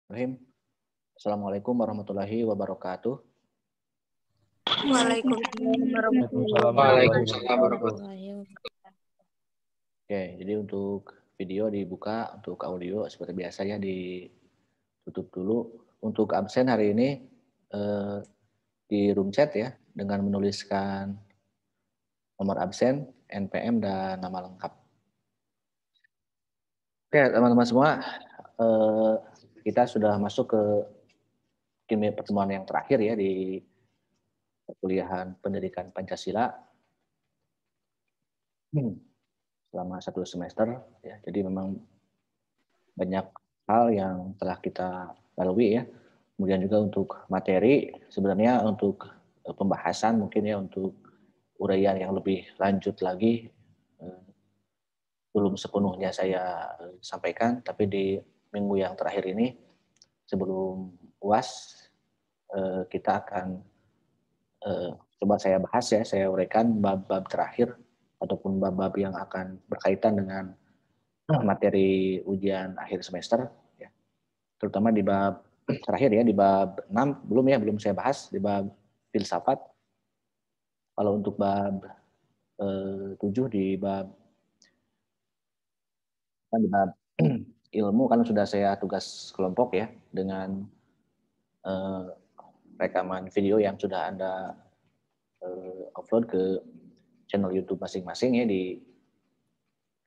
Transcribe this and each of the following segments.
Bismillahirrahmanirrahim. Assalamualaikum warahmatullahi wabarakatuh. Waalaikumsalam Waalaikumsalam warahmatullahi wabarakatuh. Oke, jadi untuk video dibuka, untuk audio seperti biasa ya ditutup dulu. Untuk absen hari ini di room chat ya dengan menuliskan nomor absen, NPM dan nama lengkap. Oke, teman-teman semua, kita sudah masuk ke pertemuan yang terakhir ya di perkuliahan pendidikan Pancasila. Selama 1 semester ya, jadi memang banyak hal yang telah kita lalui ya. Kemudian juga untuk materi sebenarnya untuk pembahasan mungkin ya, untuk uraian yang lebih lanjut lagi belum sepenuhnya saya sampaikan, tapi di minggu yang terakhir ini sebelum UAS kita akan coba saya bahas ya, saya uraikan bab-bab terakhir ataupun bab-bab yang akan berkaitan dengan materi ujian akhir semester ya. Terutama di bab terakhir ya, di bab 6 belum saya bahas di bab filsafat. Kalau untuk bab 7 di bab ilmu kan sudah saya tugas kelompok ya dengan rekaman video yang sudah Anda upload ke channel YouTube masing-masing ya, di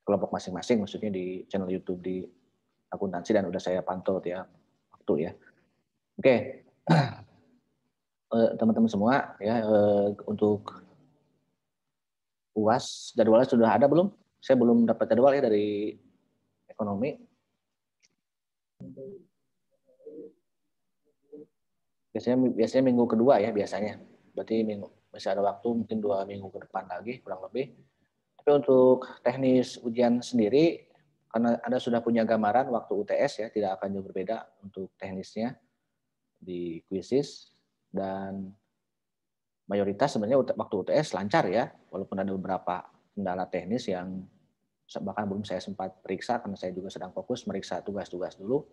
kelompok masing-masing, maksudnya di channel YouTube di akuntansi, dan udah saya pantau tiap waktu ya. Oke. Teman-teman semua ya, untuk UAS jadwalnya sudah ada belum? Saya belum dapat jadwal ya dari ekonomi. Biasanya minggu kedua ya biasanya. Berarti masih ada waktu mungkin 2 minggu ke depan lagi kurang lebih. Tapi untuk teknis ujian sendiri, karena Anda sudah punya gambaran waktu UTS ya, tidak akan jauh berbeda untuk teknisnya di kuisis, dan mayoritas sebenarnya waktu UTS lancar ya, walaupun ada beberapa kendala teknis yang bahkan belum saya sempat periksa karena saya juga sedang fokus meriksa tugas-tugas dulu.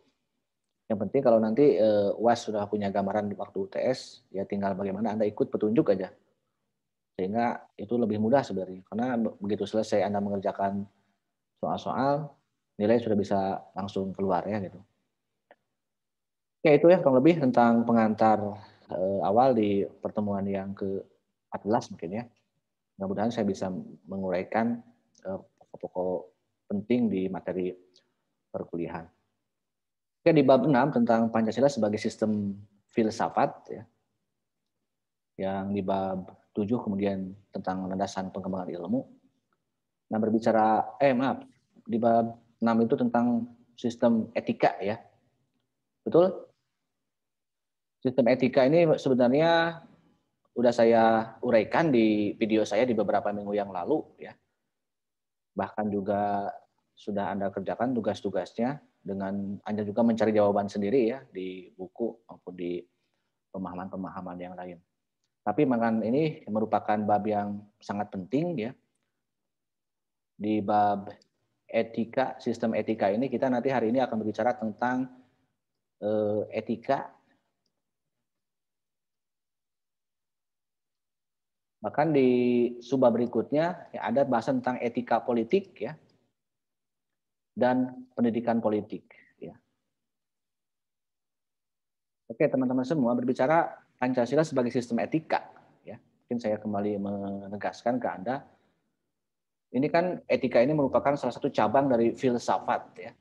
Yang penting kalau nanti UAS sudah punya gambaran waktu UTS, ya tinggal bagaimana Anda ikut petunjuk aja. Sehingga itu lebih mudah sebenarnya. Karena begitu selesai Anda mengerjakan soal-soal, nilai sudah bisa langsung keluar ya gitu. Oke, itu ya kurang lebih tentang pengantar awal di pertemuan yang ke-14 mungkin ya. Mudah-mudahan saya bisa menguraikan pokok-pokok penting di materi perkuliahan. Oke, di bab 6 tentang Pancasila sebagai sistem filsafat ya. Yang di bab 7 kemudian tentang landasan pengembangan ilmu. Nah, di bab 6 itu tentang sistem etika ya. Betul? Sistem etika ini sebenarnya udah saya uraikan di video saya di beberapa minggu yang lalu ya. Bahkan juga sudah Anda kerjakan tugas-tugasnya dengan Anda juga mencari jawaban sendiri ya di buku maupun di pemahaman-pemahaman yang lain. Tapi makan ini merupakan bab yang sangat penting ya. Di bab etika, sistem etika ini kita nanti hari ini akan berbicara tentang etika. Bahkan di subbab berikutnya ya, ada bahasan tentang etika politik ya, dan pendidikan politik ya. Oke, teman-teman semua, berbicara Pancasila sebagai sistem etika ya. Mungkin saya kembali menegaskan ke Anda, ini kan etika ini merupakan salah satu cabang dari filsafat ya,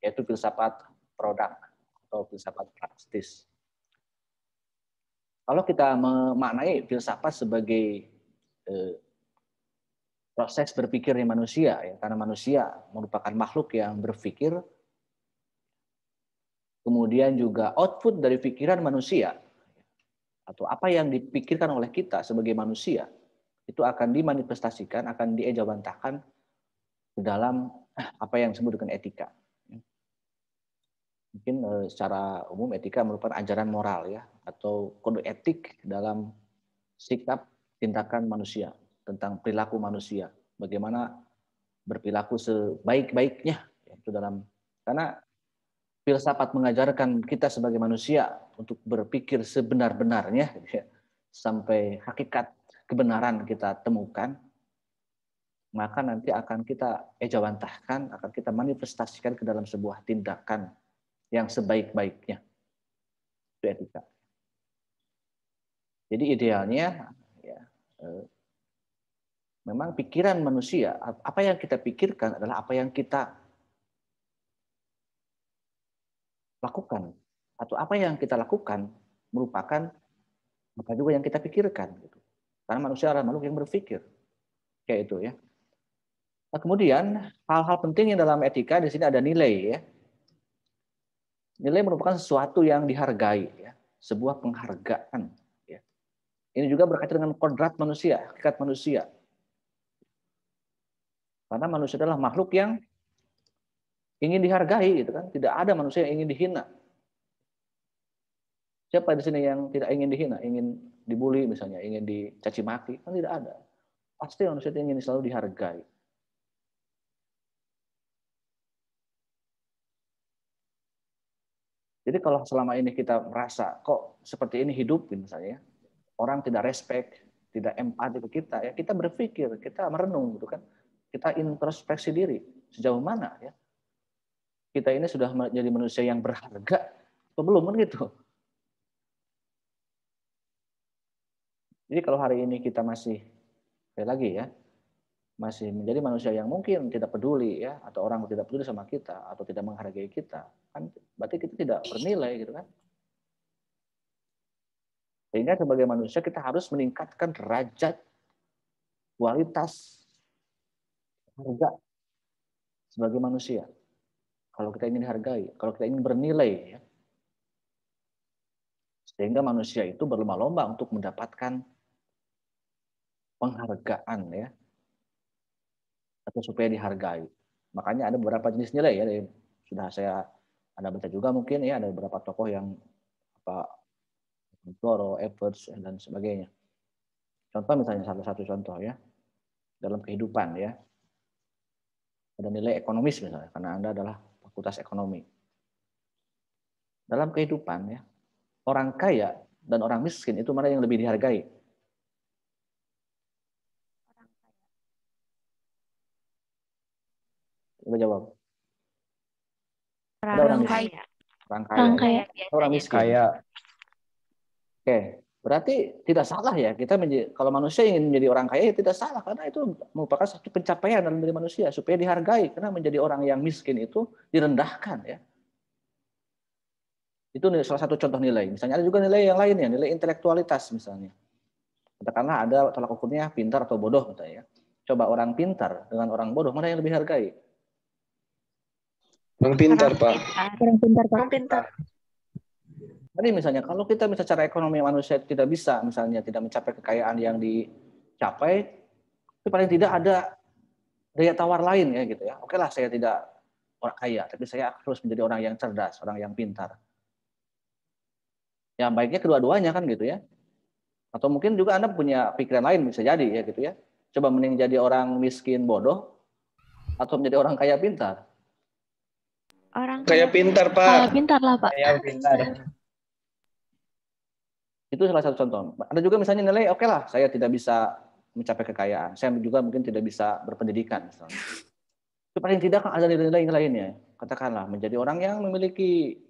yaitu filsafat produk atau filsafat praktis. Kalau kita memaknai filsafat sebagai proses berpikirnya manusia, ya, karena manusia merupakan makhluk yang berpikir, kemudian juga output dari pikiran manusia, atau apa yang dipikirkan oleh kita sebagai manusia, itu akan dimanifestasikan, akan diejawantahkan ke dalam apa yang disebut dengan etika. Mungkin secara umum etika merupakan ajaran moral ya, atau kode etik dalam sikap tindakan manusia, tentang perilaku manusia, bagaimana berperilaku sebaik-baiknya itu dalam, karena filsafat mengajarkan kita sebagai manusia untuk berpikir sebenar-benarnya, gitu ya, sampai hakikat kebenaran kita temukan, maka nanti akan kita ejawantahkan, akan kita manifestasikan ke dalam sebuah tindakan yang sebaik-baiknya. Itu etika. Jadi idealnya, ya, memang pikiran manusia, apa yang kita pikirkan adalah apa yang kita lakukan, atau apa yang kita lakukan merupakan apa juga yang kita pikirkan, gitu. Karena manusia adalah makhluk yang berpikir, kayak itu ya. Nah, kemudian hal-hal penting yang dalam etika di sini ada nilai ya. Nilai merupakan sesuatu yang dihargai ya, sebuah penghargaan ya. Ini juga berkaitan dengan kodrat manusia, hakikat manusia. Karena manusia adalah makhluk yang ingin dihargai gitu kan. Tidak ada manusia yang ingin dihina. Siapa di sini yang tidak ingin dihina, ingin dibully misalnya, ingin dicaci maki? Kan tidak ada. Pasti manusia itu ingin selalu dihargai. Jadi kalau selama ini kita merasa kok seperti ini hidup misalnya, orang tidak respect, tidak empati ke kita, ya kita berpikir, kita merenung gitu kan, kita introspeksi diri sejauh mana ya kita ini sudah menjadi manusia yang berharga atau belum kan gitu. Jadi kalau hari ini kita masih sekali lagi ya masih menjadi manusia yang mungkin tidak peduli ya, atau orang tidak peduli sama kita atau tidak menghargai kita, kan berarti kita tidak bernilai gitu kan. Sehingga sebagai manusia kita harus meningkatkan derajat, kualitas, harga sebagai manusia. Kalau kita ingin dihargai, kalau kita ingin bernilai ya. Sehingga manusia itu berlomba-lomba untuk mendapatkan penghargaan ya, atau supaya dihargai. Makanya ada beberapa jenis nilai ya, sudah saya Anda baca juga mungkin ya, ada beberapa tokoh yang apa Toro, Edwards dan sebagainya. Contoh misalnya salah satu contoh ya, dalam kehidupan ya, ada nilai ekonomis misalnya, karena Anda adalah fakultas ekonomi. Dalam kehidupan ya, orang kaya dan orang miskin itu mana yang lebih dihargai? Coba jawab. Ada orang miskin. kaya. Orang Orang kaya. kaya. Orang miskin. Kaya. Oke, berarti tidak salah ya kita kalau manusia ingin menjadi orang kaya ya tidak salah karena itu merupakan satu pencapaian dalam diri manusia supaya dihargai, karena menjadi orang yang miskin itu direndahkan ya. Itu salah satu contoh nilai. Misalnya ada juga nilai yang lainnya, nilai intelektualitas misalnya. Katakanlah ada tolak ukurnya pintar atau bodoh misalnya. Coba orang pintar dengan orang bodoh mana yang lebih hargai? Orang pintar, Pak. Orang pintar, Pak. Orang pintar. Tadi misalnya kalau kita misalnya secara ekonomi manusia tidak bisa, misalnya tidak mencapai kekayaan yang dicapai, itu paling tidak ada daya tawar lain ya gitu ya. Oke lah saya tidak orang kaya, tapi saya harus menjadi orang yang cerdas, orang yang pintar. Ya baiknya kedua-duanya kan gitu ya. Atau mungkin juga Anda punya pikiran lain bisa jadi ya gitu ya. Coba mending jadi orang miskin bodoh atau menjadi orang kaya pintar. Orang Kaya pintar, Pak. kaya pintar lah, Pak. Kaya pintar. Itu salah satu contoh. Ada juga misalnya nilai, oke lah saya tidak bisa mencapai kekayaan. Saya juga mungkin tidak bisa berpendidikan misalnya. Itu paling tidak kan ada nilai-nilai yang lainnya. Katakanlah menjadi orang yang memiliki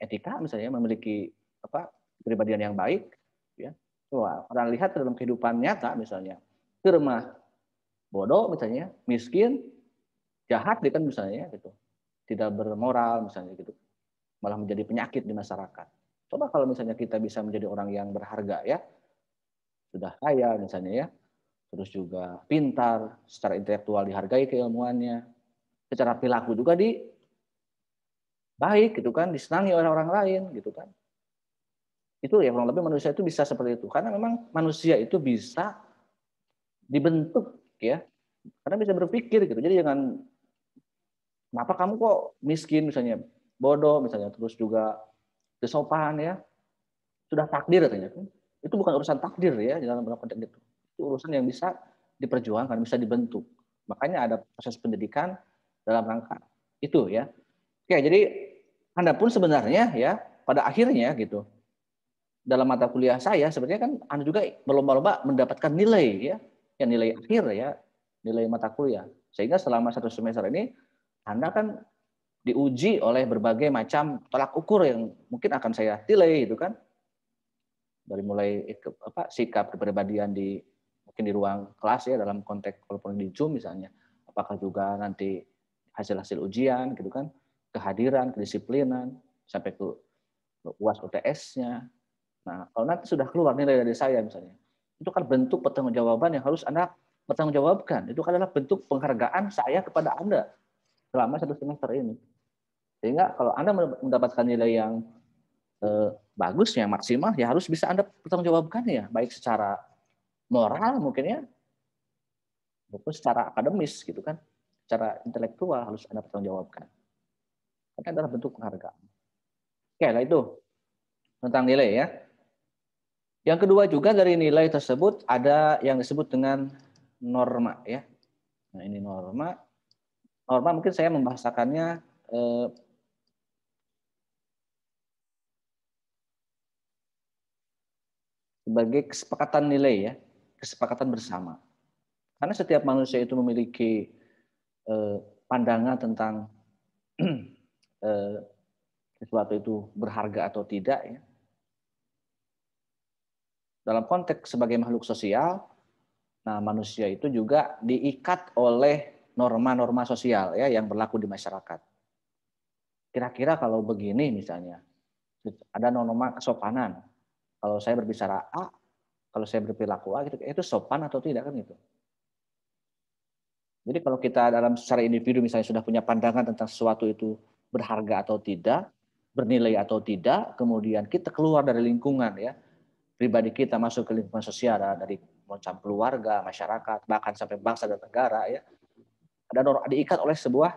etika misalnya, memiliki kepribadian yang baik ya. Wah, orang lihat dalam kehidupan nyata misalnya, lemah, bodoh misalnya, miskin, jahat dia kan misalnya gitu. Tidak bermoral misalnya gitu. Malah menjadi penyakit di masyarakat. Coba kalau misalnya kita bisa menjadi orang yang berharga ya, sudah kaya misalnya ya, terus juga pintar, secara intelektual dihargai keilmuannya, secara perilaku juga baik gitu kan, disenangi oleh orang lain gitu kan. Itu ya kurang lebih manusia itu bisa seperti itu. Karena memang manusia itu bisa dibentuk ya, karena bisa berpikir gitu. Jadi jangan kenapa kamu kok miskin misalnya, bodoh misalnya, terus juga kesopanan ya, sudah takdir katanya. Itu bukan urusan takdir ya dalam konteks itu. Itu urusan yang bisa diperjuangkan, bisa dibentuk. Makanya ada proses pendidikan dalam rangka itu ya. Oke, jadi Anda pun sebenarnya ya pada akhirnya gitu dalam mata kuliah saya sebenarnya kan Anda juga berlomba-lomba mendapatkan nilai ya nilai akhir ya, nilai mata kuliah. Sehingga selama 1 semester ini Anda kan diuji oleh berbagai macam tolak ukur yang mungkin akan saya nilai itu kan. Dari mulai sikap kepribadian di mungkin di ruang kelas ya dalam konteks walaupun di Zoom misalnya. Apakah juga nanti hasil-hasil ujian gitu kan, kehadiran, kedisiplinan sampai ke UAS UTS-nya. Nah, kalau nanti sudah keluar nilai dari saya misalnya, itu kan bentuk pertanggungjawaban yang harus Anda pertanggungjawabkan. Itu adalah bentuk penghargaan saya kepada Anda selama 1 semester ini. Sehingga kalau Anda mendapatkan nilai yang bagus, yang maksimal, ya harus bisa Anda pertanggungjawabkan ya, baik secara moral mungkin ya, maupun secara akademis gitu kan, secara intelektual harus Anda pertanggungjawabkan. Ini adalah bentuk penghargaan. Oke, lah itu tentang nilai ya. Yang kedua juga dari nilai tersebut ada yang disebut dengan norma ya. Nah ini norma. Norma mungkin saya membahasakannya sebagai kesepakatan nilai ya, kesepakatan bersama. Karena setiap manusia itu memiliki pandangan tentang sesuatu itu berharga atau tidak ya. Dalam konteks sebagai makhluk sosial, nah manusia itu juga diikat oleh norma-norma sosial ya yang berlaku di masyarakat. Kira-kira kalau begini misalnya, ada norma kesopanan. Kalau saya berbicara A, kalau saya berperilaku A gitu, itu sopan atau tidak kan gitu. Jadi kalau kita dalam secara individu misalnya sudah punya pandangan tentang sesuatu itu berharga atau tidak, bernilai atau tidak, kemudian kita keluar dari lingkungan ya, pribadi kita masuk ke lingkungan sosial dari macam keluarga, masyarakat, bahkan sampai bangsa dan negara ya. Ada norma diikat oleh sebuah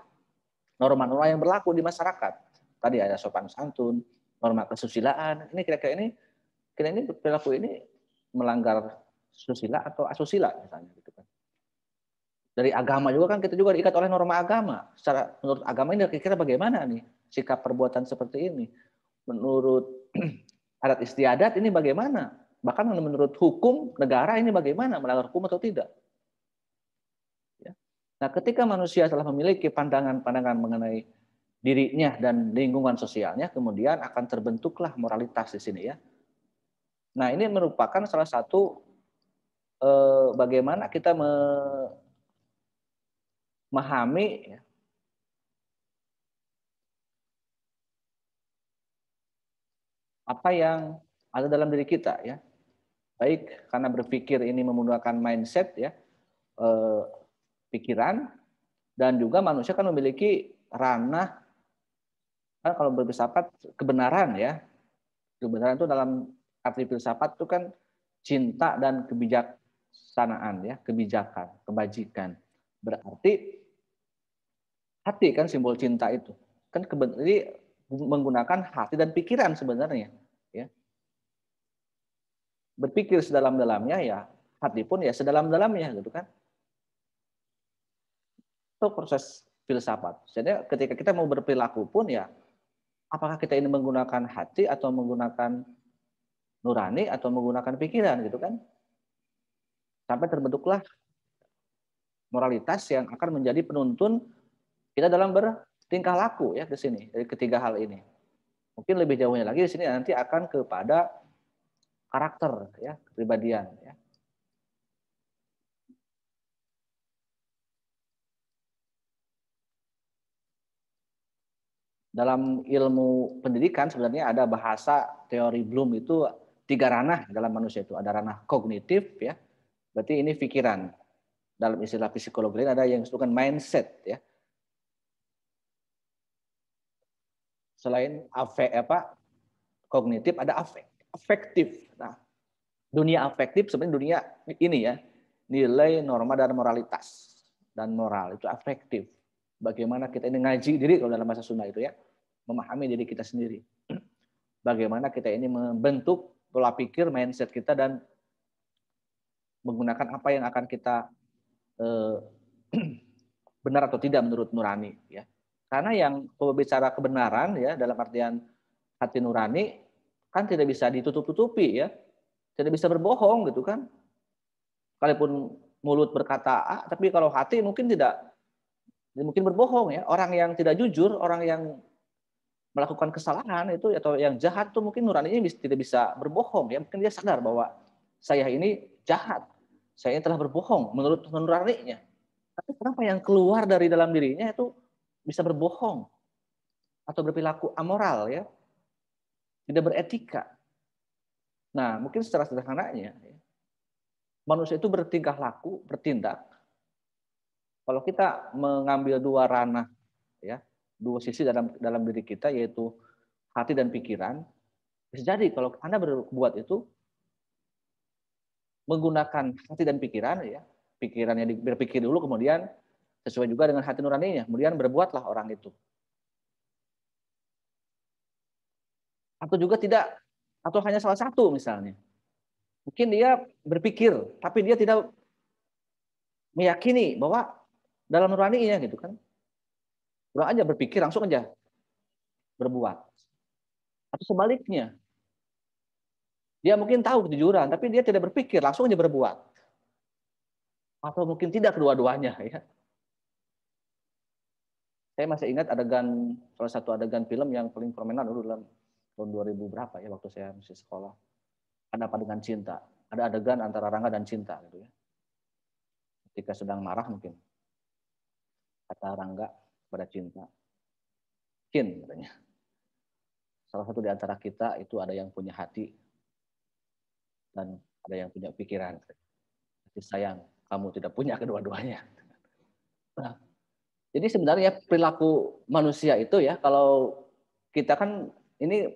norma-norma yang berlaku di masyarakat. Tadi ada sopan santun, norma kesusilaan. Ini kira-kira ini perilaku ini melanggar susila atau asusila misalnya gitu kan. Dari agama juga kan kita juga diikat oleh norma agama. Secara menurut agama ini kira-kira bagaimana nih sikap perbuatan seperti ini? Menurut adat istiadat ini bagaimana? Bahkan menurut hukum negara ini bagaimana, melanggar hukum atau tidak? Ya. Nah, ketika manusia telah memiliki pandangan-pandangan mengenai dirinya dan lingkungan sosialnya, kemudian akan terbentuklah moralitas di sini ya. Nah, ini merupakan salah satu bagaimana kita memahami ya, apa yang ada dalam diri kita ya. Baik karena berpikir ini menggunakan mindset ya, pikiran, dan juga manusia kan memiliki ranah kan kalau berfilsafat kebenaran ya. Kebenaran itu dalam arti filsafat itu kan cinta dan kebijaksanaan ya, kebijakan, kebajikan. Berarti hati kan simbol cinta itu. Kan jadi menggunakan hati dan pikiran sebenarnya ya. Berpikir sedalam-dalamnya ya, hati pun ya sedalam-dalamnya gitu kan. Itu proses filsafat. Jadi ketika kita mau berperilaku pun ya, apakah kita ini menggunakan hati atau menggunakan nurani atau menggunakan pikiran gitu kan. Sampai terbentuklah moralitas yang akan menjadi penuntun kita dalam bertingkah laku ya di sini dari ketiga hal ini. Mungkin lebih jauhnya lagi di sini nanti akan kepada karakter ya, kepribadian ya. Dalam ilmu pendidikan sebenarnya ada bahasa teori Bloom itu 3 ranah dalam manusia itu. Ada ranah kognitif ya. Berarti ini pikiran. Dalam istilah psikologi lain ada yang disebutkan mindset ya. Selain kognitif ada afektif. Nah, dunia afektif sebenarnya dunia ini ya, nilai, norma dan moralitas. Dan moral itu afektif. Bagaimana kita ini ngaji diri kalau dalam bahasa Sunda itu ya, memahami diri kita sendiri. Bagaimana kita ini membentuk pola pikir, mindset kita dan menggunakan apa yang akan kita benar atau tidak menurut nurani ya. Karena yang kalau bicara kebenaran ya dalam artian hati nurani kan tidak bisa ditutup-tutupi ya. Tidak bisa berbohong gitu kan. Kalaupun mulut berkata A, tapi kalau hati mungkin tidak mungkin berbohong ya. Orang yang tidak jujur, orang yang melakukan kesalahan itu atau yang jahat tuh mungkin nuraninya tidak bisa berbohong ya. Mungkin dia sadar bahwa saya ini jahat. Saya ini telah berbohong menurut nuraninya. Tapi kenapa yang keluar dari dalam dirinya itu bisa berbohong atau berperilaku amoral ya, tidak beretika. Nah, mungkin secara sederhananya manusia itu bertingkah laku, bertindak. Kalau kita mengambil dua ranah ya, dua sisi dalam diri kita yaitu hati dan pikiran, bisa jadi kalau Anda berbuat itu menggunakan hati dan pikiran ya, pikirannya berpikir dulu kemudian sesuai juga dengan hati nuraninya, kemudian berbuatlah orang itu. Atau juga tidak, atau hanya salah satu misalnya. Mungkin dia berpikir, tapi dia tidak meyakini bahwa dalam nuraninya gitu kan. Udah aja berpikir langsung aja berbuat. Atau sebaliknya, dia mungkin tahu kejujuran, tapi dia tidak berpikir langsung aja berbuat. Atau mungkin tidak kedua-duanya ya. Saya masih ingat salah satu adegan film yang paling fenomenal dulu dalam tahun 2000 berapa ya waktu saya masih sekolah. Ada apa dengan cinta? Ada adegan antara Rangga dan Cinta gitu ya. Ketika sedang marah mungkin kata Rangga pada Cinta, Cin katanya. Salah satu di antara kita itu ada yang punya hati dan ada yang punya pikiran. Tapi sayang, kamu tidak punya kedua-duanya. Nah, jadi sebenarnya perilaku manusia itu ya, kalau kita kan ini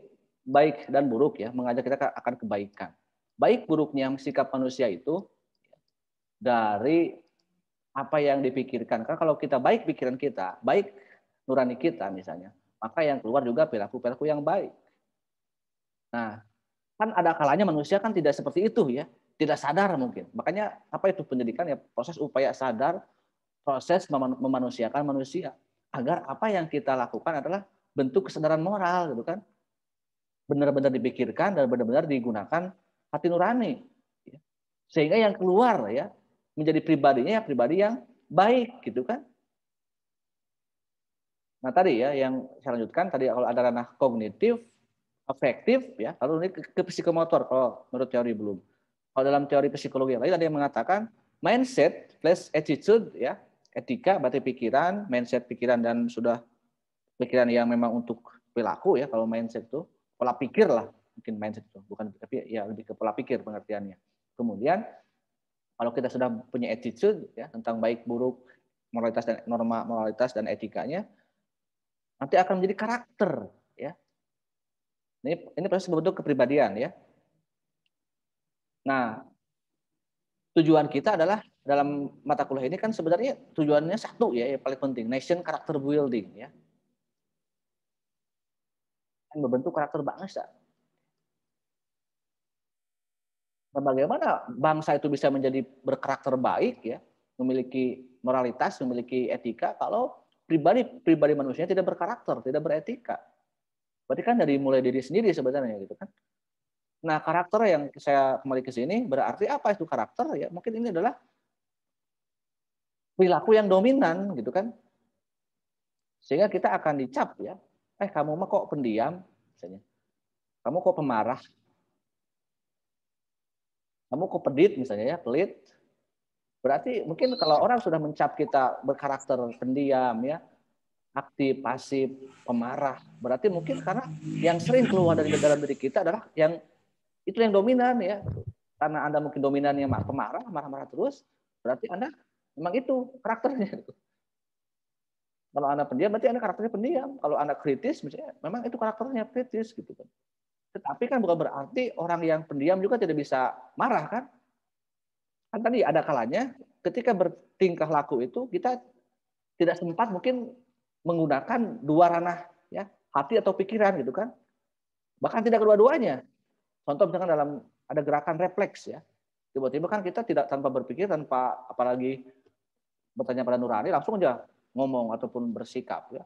baik dan buruk ya, mengajak kita akan kebaikan. Baik buruknya sikap manusia itu dari apa yang dipikirkan. Karena kalau kita baik pikiran kita, baik nurani kita misalnya, maka yang keluar juga perilaku-perilaku yang baik. Nah, kan ada kalanya manusia kan tidak seperti itu ya, tidak sadar mungkin. Makanya apa itu pendidikan ya, proses upaya sadar, proses memanusiakan manusia agar apa yang kita lakukan adalah bentuk kesadaran moral gitu kan, benar-benar dipikirkan dan benar-benar digunakan hati nurani, sehingga yang keluar ya menjadi pribadinya ya pribadi yang baik gitu kan. Nah tadi ya yang saya lanjutkan tadi kalau ada ranah kognitif, afektif ya, lalu ini ke psikomotor kalau menurut teori belum. Kalau dalam teori psikologi lain ada yang mengatakan mindset plus attitude ya, etika berarti pikiran, mindset pikiran dan sudah pikiran yang memang untuk perilaku ya, kalau mindset itu pola pikir lah mungkin mindset itu, bukan tapi ya lebih ke pola pikir pengertiannya. Kemudian kalau kita sudah punya attitude ya tentang baik buruk, moralitas dan norma moralitas dan etikanya, nanti akan menjadi karakter ya. Ini proses berbentuk kepribadian ya. Nah, tujuan kita adalah dalam mata kuliah ini kan sebenarnya tujuannya satu ya, yang paling penting, nation character building ya. Membentuk karakter bangsa. Nah, bagaimana bangsa itu bisa menjadi berkarakter baik ya, memiliki moralitas, memiliki etika kalau pribadi manusia tidak berkarakter, tidak beretika. Berarti kan dari mulai diri sendiri sebenarnya gitu kan. Nah, karakter yang saya kembali ke sini berarti apa itu karakter ya? Mungkin ini adalah perilaku yang dominan gitu kan. Sehingga kita akan dicap ya. Kamu mah kok pendiam misalnya. Kamu kok pemarah. Kamu kok pedit misalnya ya, pelit. Berarti mungkin kalau orang sudah mencap kita berkarakter pendiam ya, aktif, pasif, pemarah, berarti mungkin karena yang sering keluar dari dalam diri kita adalah yang itu yang dominan ya. Karena Anda mungkin dominannya pemarah, marah-marah terus, berarti Anda memang itu karakternya. Kalau Anda pendiam, berarti Anda karakternya pendiam. Kalau Anda kritis, misalnya, memang itu karakternya kritis gitu kan. Tetapi kan bukan berarti orang yang pendiam juga tidak bisa marah kan? Kan tadi ada kalanya ketika bertingkah laku itu kita tidak sempat mungkin menggunakan dua ranah ya, hati atau pikiran gitu kan. Bahkan tidak kedua-duanya. Contoh misalkan dalam ada gerakan refleks ya. Tiba-tiba kan kita tidak tanpa berpikir, tanpa apalagi bertanya pada nurani langsung aja ngomong ataupun bersikap ya.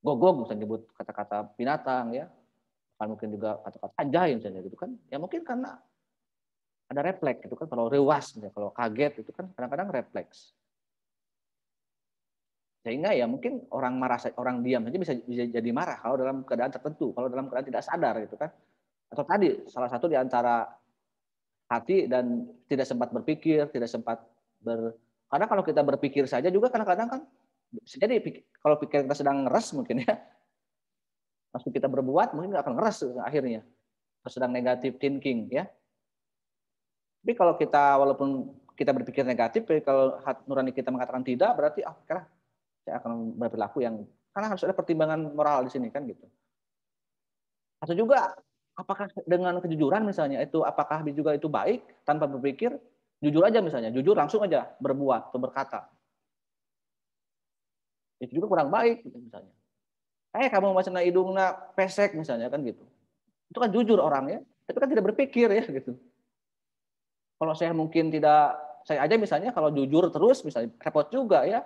gogok, misalnya nyebut kata-kata binatang ya, kan mungkin juga kata-kata anjay misalnya gitu kan. Ya mungkin karena ada refleks gitu kan, kalau rewas misalnya, kalau kaget itu kan kadang-kadang refleks. Sehingga ya mungkin orang marah, orang diam saja bisa jadi marah kalau dalam keadaan tertentu, kalau dalam keadaan tidak sadar gitu kan. Atau tadi salah satu di antara hati dan tidak sempat berpikir, tidak sempat karena kalau kita berpikir saja juga kadang-kadang kan bisa jadi kalau pikir kita sedang ngeres mungkin ya, langsung kita berbuat mungkin nggak akan ngeres akhirnya. Atau sedang negatif thinking ya. Tapi kalau kita walaupun kita berpikir negatif, kalau nurani kita mengatakan tidak, berarti saya akan berperilaku yang karena harus ada pertimbangan moral di sini kan gitu. Atau juga apakah dengan kejujuran misalnya itu apakah juga itu baik tanpa berpikir, jujur aja misalnya, jujur langsung aja berbuat atau berkata. Itu juga kurang baik gitu, misalnya. Kamu macam hidungna pesek misalnya kan gitu. Itu kan jujur orangnya, tapi kan tidak berpikir ya gitu. Kalau saya mungkin tidak, saya aja misalnya kalau jujur terus misalnya repot juga ya.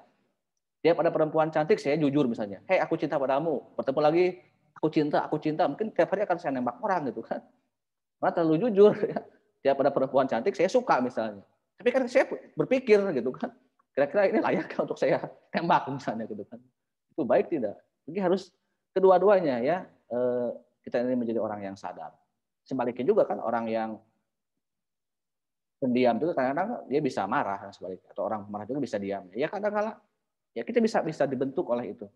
Dia pada perempuan cantik, saya jujur misalnya. Aku cinta padamu. Bertemu lagi, aku cinta. Mungkin tiap hari akan saya nembak orang gitu kan. Karena terlalu jujur ya. Dia pada perempuan cantik, saya suka misalnya. Tapi kan saya berpikir gitu kan. Kira-kira ini layak untuk saya tembak misalnya gitu kan. Itu baik tidak? Jadi harus kedua-duanya ya. Kita ini menjadi orang yang sadar. Sebaliknya juga kan orang yang pendiam itu kadang-kadang dia bisa marah dan sebaliknya. Atau orang marah juga bisa diam. Ya kadang-kadang ya kita bisa dibentuk oleh itu,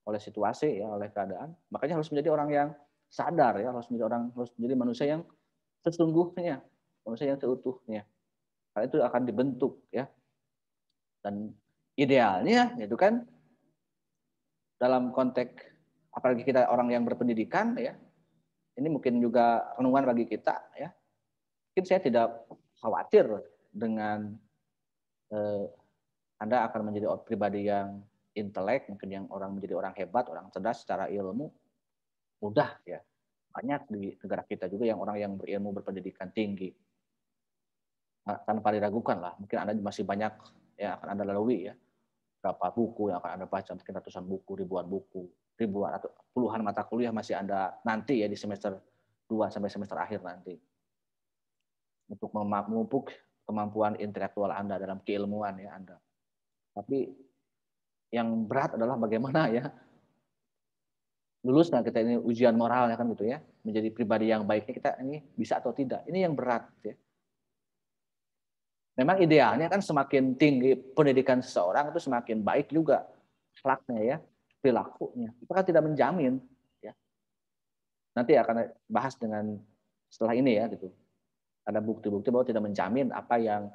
oleh situasi ya, oleh keadaan. Makanya harus menjadi orang yang sadar ya, harus menjadi manusia yang sesungguhnya, manusia yang seutuhnya. Karena itu akan dibentuk ya. Dan idealnya itu kan dalam konteks apalagi kita orang yang berpendidikan ya. Ini mungkin juga renungan bagi kita ya. Mungkin saya tidak khawatir dengan Anda akan menjadi pribadi yang intelek, mungkin yang orang menjadi orang hebat, orang cerdas secara ilmu, mudah ya. Banyak di negara kita juga yang orang yang berilmu, berpendidikan tinggi. Tanpa diragukan lah, mungkin Anda masih banyak yang akan Anda lalui ya. Berapa buku yang akan Anda baca, mungkin ratusan buku, ribuan atau puluhan mata kuliah masih Anda nanti ya di semester 2 sampai semester akhir nanti. Untuk memupuk kemampuan intelektual Anda dalam keilmuan ya Anda. Tapi yang berat adalah bagaimana ya lulus kita ini ujian moral ya kan gitu ya, menjadi pribadi yang baiknya kita ini bisa atau tidak, ini yang berat ya. Memang idealnya kan semakin tinggi pendidikan seseorang itu semakin baik juga akhlaknya ya, perilakunya. Itu kan tidak menjamin ya. Nanti akan bahas dengan setelah ini ya gitu. Ada bukti-bukti bahwa tidak menjamin apa yang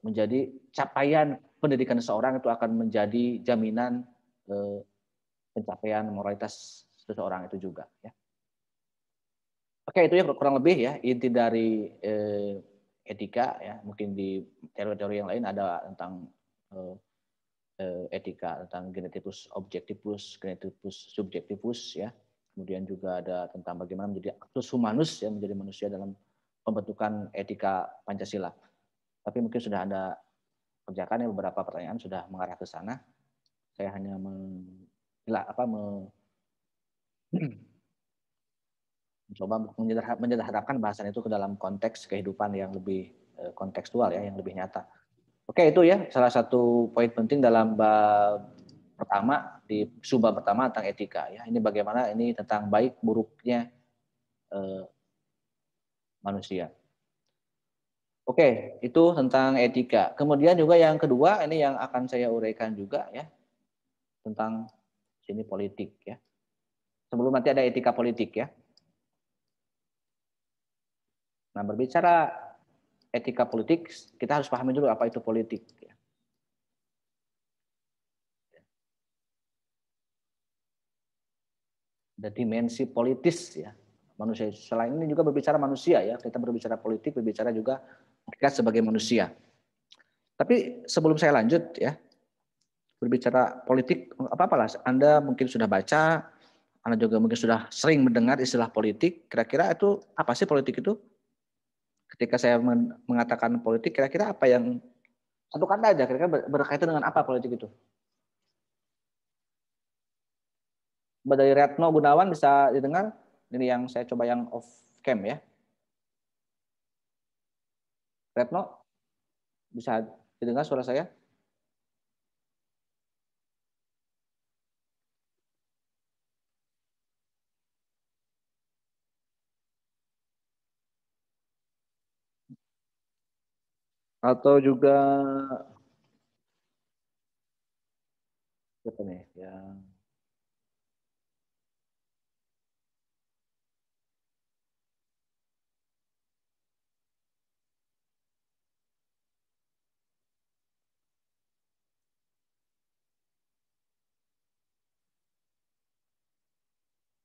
menjadi capaian pendidikan seseorang itu akan menjadi jaminan pencapaian moralitas seseorang itu juga ya. Oke, itu ya kurang lebih ya inti dari etika ya. Mungkin di teori-teori yang lain ada tentang etika, tentang geneticus objectivus, geneticus subjectivus ya. Kemudian juga ada tentang bagaimana menjadi actus humanus ya, menjadi manusia dalam pembentukan etika Pancasila. Tapi mungkin sudah Anda kerjakan ya, beberapa pertanyaan sudah mengarah ke sana. Saya hanya mencoba menyederhanakan bahasan itu ke dalam konteks kehidupan yang lebih kontekstual ya, yang lebih nyata. Oke, itu ya salah satu poin penting dalam bab pertama di subbab pertama tentang etika ya. Ini bagaimana ini tentang baik buruknya manusia. Oke, itu tentang etika. Kemudian juga yang kedua ini yang akan saya uraikan juga ya tentang sini politik ya. Sebelum nanti ada etika politik ya. Nah, berbicara etika politik, kita harus pahami dulu apa itu politik. Ya. Ada dimensi politis ya manusia. Selain ini juga berbicara manusia ya. Kita berbicara politik, berbicara juga kita sebagai manusia. Tapi sebelum saya lanjut ya, berbicara politik, apa-apalah. Anda mungkin sudah baca, Anda juga mungkin sudah sering mendengar istilah politik. Kira-kira itu apa sih politik itu? Ketika saya mengatakan politik, kira-kira apa yang satu kata aja, kira-kira berkaitan dengan apa politik itu? Dari Retno Gunawan bisa didengar? Ini yang saya coba yang off cam ya. Retno, bisa didengar suara saya? Atau juga siapa nih yang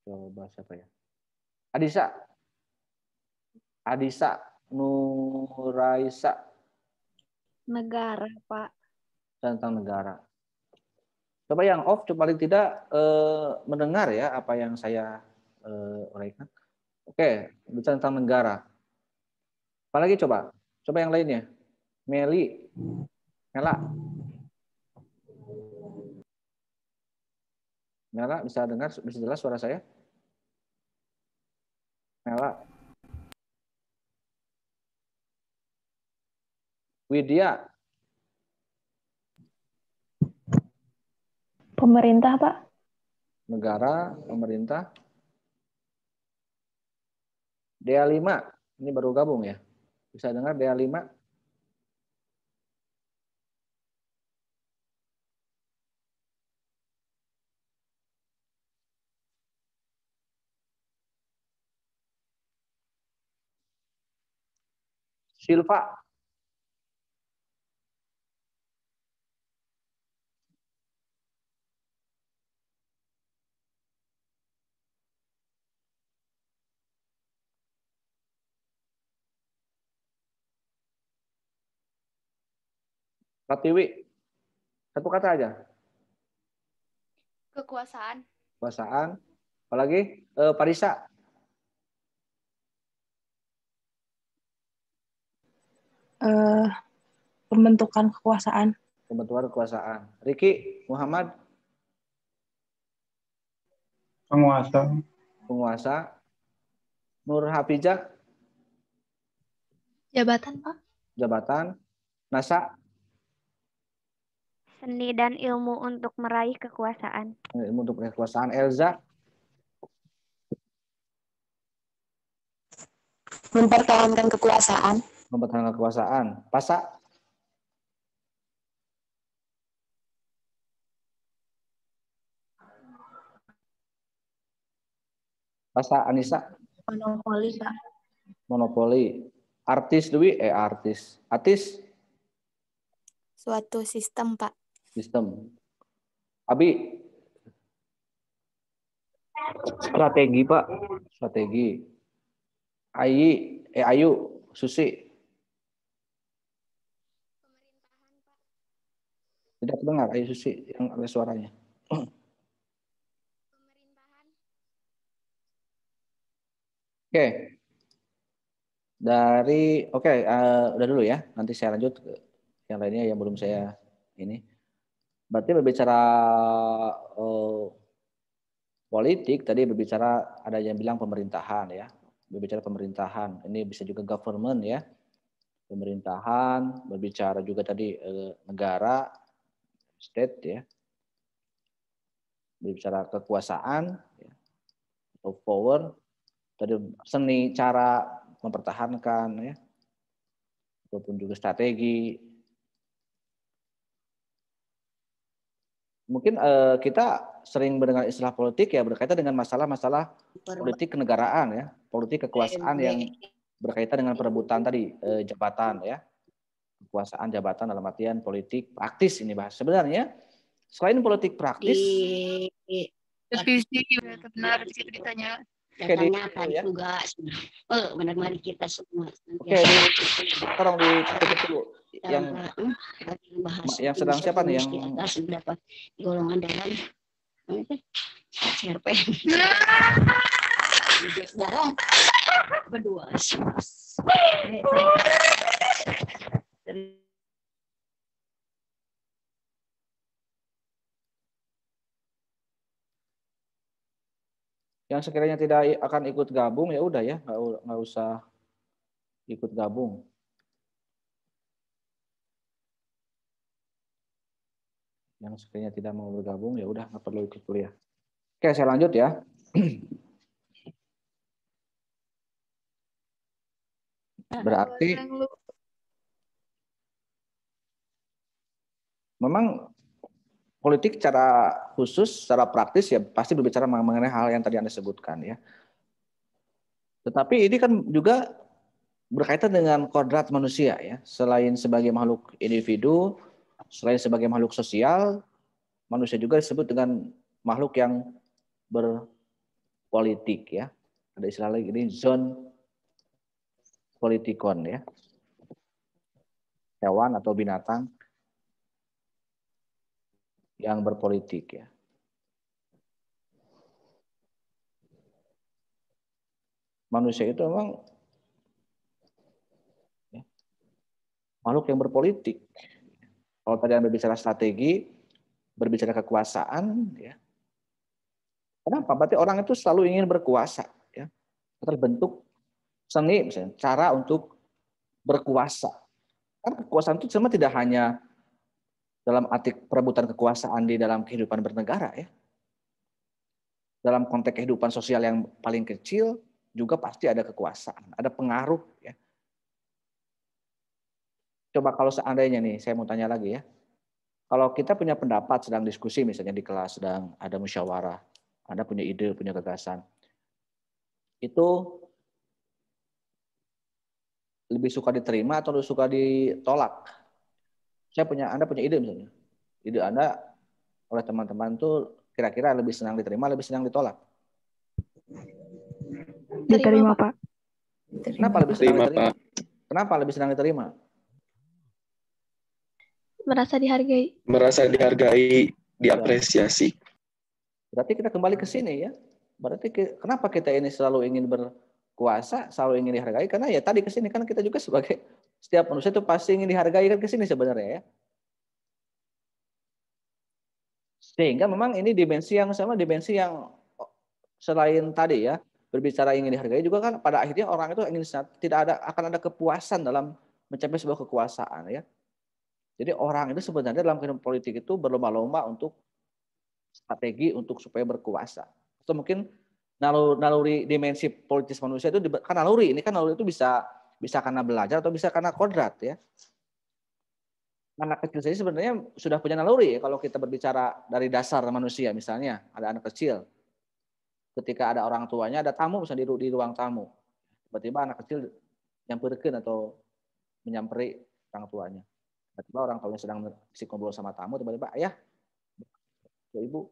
coba siapa ya? Adisa, Adisa Nuraisa Negara, Pak. tentang negara. Coba yang off, coba paling tidak mendengar ya apa yang saya uraikan. Oke, bicara tentang negara. Apalagi coba? Coba yang lainnya. Meli, Mela. Mela bisa dengar, bisa jelas suara saya? Mela. Widya. Pemerintah, Pak. Negara, pemerintah. DA5, ini baru gabung ya. Bisa dengar DA5? Silva. Pratiwi. Satu kata aja. Kekuasaan. Kekuasaan. Apalagi? Parisa. Pembentukan kekuasaan. Pembentukan kekuasaan. Riki Muhammad. Penguasa. Penguasa. Nur Hafijah. Jabatan, Pak. Jabatan. Nasa. Seni dan ilmu untuk meraih kekuasaan. Ilmu untuk kekuasaan. Elza. Mempertahankan kekuasaan. Mempertahankan kekuasaan. Pasa. Pasa Anissa. Monopoli, Pak. Monopoli. Artis Dwi. Artis. Atis. Suatu sistem, Pak. Sistem. Abi. Strategi, Pak. Strategi. Ayu. Susi. Tidak dengar Ayu Susi yang ada suaranya. Oke. Udah dulu ya. Nanti saya lanjut ke yang lainnya yang belum saya ini. Berarti berbicara politik tadi berbicara ada yang bilang pemerintahan ya. Berbicara pemerintahan. Ini bisa juga government ya. Pemerintahan, berbicara juga tadi negara, state ya. Berbicara kekuasaan ya, atau power. Tadi seni cara mempertahankan ya. Ataupun juga strategi. Mungkin kita sering mendengar istilah politik ya berkaitan dengan masalah-masalah politik kenegaraan ya, politik kekuasaan yang berkaitan dengan perebutan tadi jabatan ya, kekuasaan jabatan dalam artian politik praktis ini bahas. Sebenarnya selain politik praktis, Revisi benar di situ ditanya. Datanya tadi juga benar-benar kita semua. Oke, tolong ditutup dulu. Yang sedang siapa nih yang dapat golongan darah CRP. Darah berdua. Yang sekiranya tidak akan ikut gabung ya udah ya, nggak usah ikut gabung. Yang sekiranya tidak mau bergabung ya udah nggak perlu ikut kuliah. Oke, saya lanjut ya. Berarti memang politik secara khusus, secara praktis ya pasti berbicara mengenai hal yang tadi Anda sebutkan ya. Tetapi ini kan juga berkaitan dengan kodrat manusia ya. Selain sebagai makhluk individu, selain sebagai makhluk sosial, manusia juga disebut dengan makhluk yang berpolitik ya. Ada istilah lagi ini zon politikon ya. Hewan atau binatang yang berpolitik ya. Manusia itu memang ya, makhluk yang berpolitik. Kalau tadi Anda berbicara strategi, berbicara kekuasaan, ya. Kenapa? Berarti orang itu selalu ingin berkuasa, ya. Terbentuk seni, misalnya, cara untuk berkuasa. Karena kekuasaan itu sebenarnya tidak hanya dalam arti perebutan kekuasaan di dalam kehidupan bernegara, ya. Dalam konteks kehidupan sosial yang paling kecil, juga pasti ada kekuasaan, ada pengaruh, ya. Coba kalau seandainya nih, saya mau tanya lagi ya. Kalau kita punya pendapat, sedang diskusi misalnya di kelas, sedang ada musyawarah, Anda punya ide, punya gagasan, itu lebih suka diterima atau lebih suka ditolak? Anda punya ide misalnya. Ide Anda oleh teman-teman tuh kira-kira lebih senang diterima, lebih senang ditolak? Diterima, Pak. Kenapa lebih senang diterima? Kenapa lebih senang diterima? Merasa dihargai. Merasa dihargai, diapresiasi. Berarti kita kembali ke sini ya. Berarti kenapa kita ini selalu ingin berkuasa, selalu ingin dihargai? Karena ya tadi ke sini kan kita juga sebagai setiap manusia itu pasti ingin dihargai kan ke sini sebenarnya ya. Sehingga memang ini dimensi yang sama, dimensi yang selain tadi ya, berbicara ingin dihargai juga kan pada akhirnya orang itu ingin tidak akan ada kepuasan dalam mencapai sebuah kekuasaan ya. Jadi orang itu sebenarnya dalam kehidupan politik itu berlomba-lomba untuk strategi untuk supaya berkuasa. Atau mungkin naluri dimensi politis manusia itu kan naluri, ini kan naluri itu bisa karena belajar atau bisa karena kodrat ya. Anak kecil saja sebenarnya sudah punya naluri ya kalau kita berbicara dari dasar manusia, misalnya ada anak kecil. Ketika ada orang tuanya, ada tamu misalnya di ruang tamu. Tiba-tiba anak kecil nyamperkeun atau menyamperi orang tuanya. Tiba-tiba orang tuanya sedang ngobrol sama tamu, tiba-tiba ayah, ibu,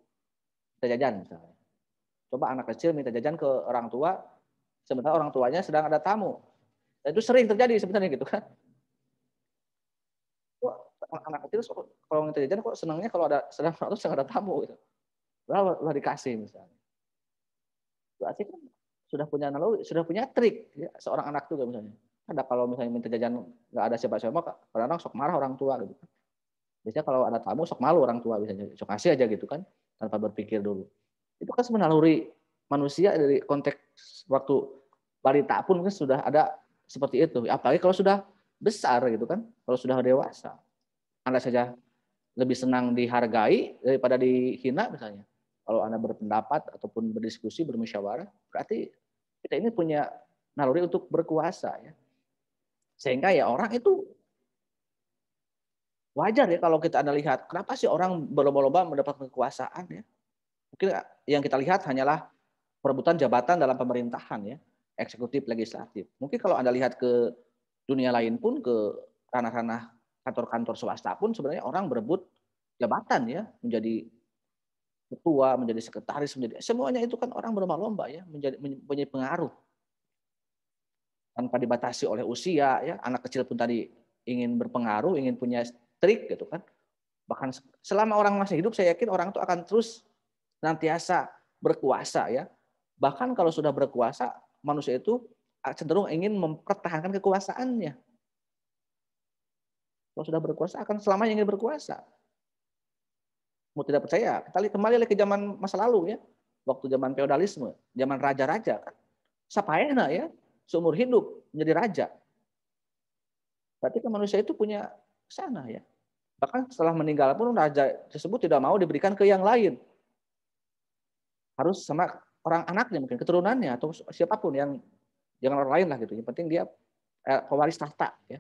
minta jajan misalnya. Coba anak kecil minta jajan ke orang tua, sementara orang tuanya sedang ada tamu. Dan itu sering terjadi sebenarnya gitu kan. Anak kecil kalau minta jajan kok senangnya kalau sedang ada tamu gitu. Lah dikasih misalnya. Berarti kan sudah punya naluri, sudah punya trik ya, seorang anak juga misalnya. Ada kalau misalnya minta jajan nggak ada siapa-siapa, kadang-kadang sok marah orang tua gitu. Biasanya kalau ada tamu sok malu orang tua biasanya, sok kasih aja gitu kan, tanpa berpikir dulu. Itu kan sebenarnya naluri manusia dari konteks waktu balita pun kan sudah ada seperti itu. Apalagi kalau sudah besar gitu kan, kalau sudah dewasa. Anda saja lebih senang dihargai daripada dihina misalnya. Kalau Anda berpendapat ataupun berdiskusi, bermusyawarah, berarti kita ini punya naluri untuk berkuasa ya. Sehingga ya orang itu wajar ya kalau kita Anda lihat, kenapa sih orang berlomba-lomba mendapatkan kekuasaan ya? Mungkin yang kita lihat hanyalah perebutan jabatan dalam pemerintahan ya, eksekutif, legislatif. Mungkin kalau Anda lihat ke dunia lain pun, ke ranah-ranah kantor-kantor swasta pun sebenarnya orang berebut jabatan ya, menjadi ketua, menjadi sekretaris, semuanya itu kan orang berlomba-lomba ya, mempunyai pengaruh tanpa dibatasi oleh usia ya. Anak kecil pun tadi ingin berpengaruh, ingin punya trik gitu kan. Bahkan selama orang masih hidup saya yakin orang itu akan terus nantiasa berkuasa ya. Bahkan kalau sudah berkuasa, manusia itu cenderung ingin mempertahankan kekuasaannya. Kalau sudah berkuasa akan selamanya ingin berkuasa. Mau tidak percaya, kita kembali ke zaman masa lalu ya. waktu zaman feodalisme, zaman raja-raja kan. Sapaena ya, seumur hidup menjadi raja. Berarti kan manusia itu punya sana ya. Bahkan setelah meninggal pun raja tersebut tidak mau diberikan ke yang lain. Harus sama orang anaknya mungkin, keturunannya atau siapapun yang jangan orang lain lah gitu. Yang penting dia pewaris tahta ya.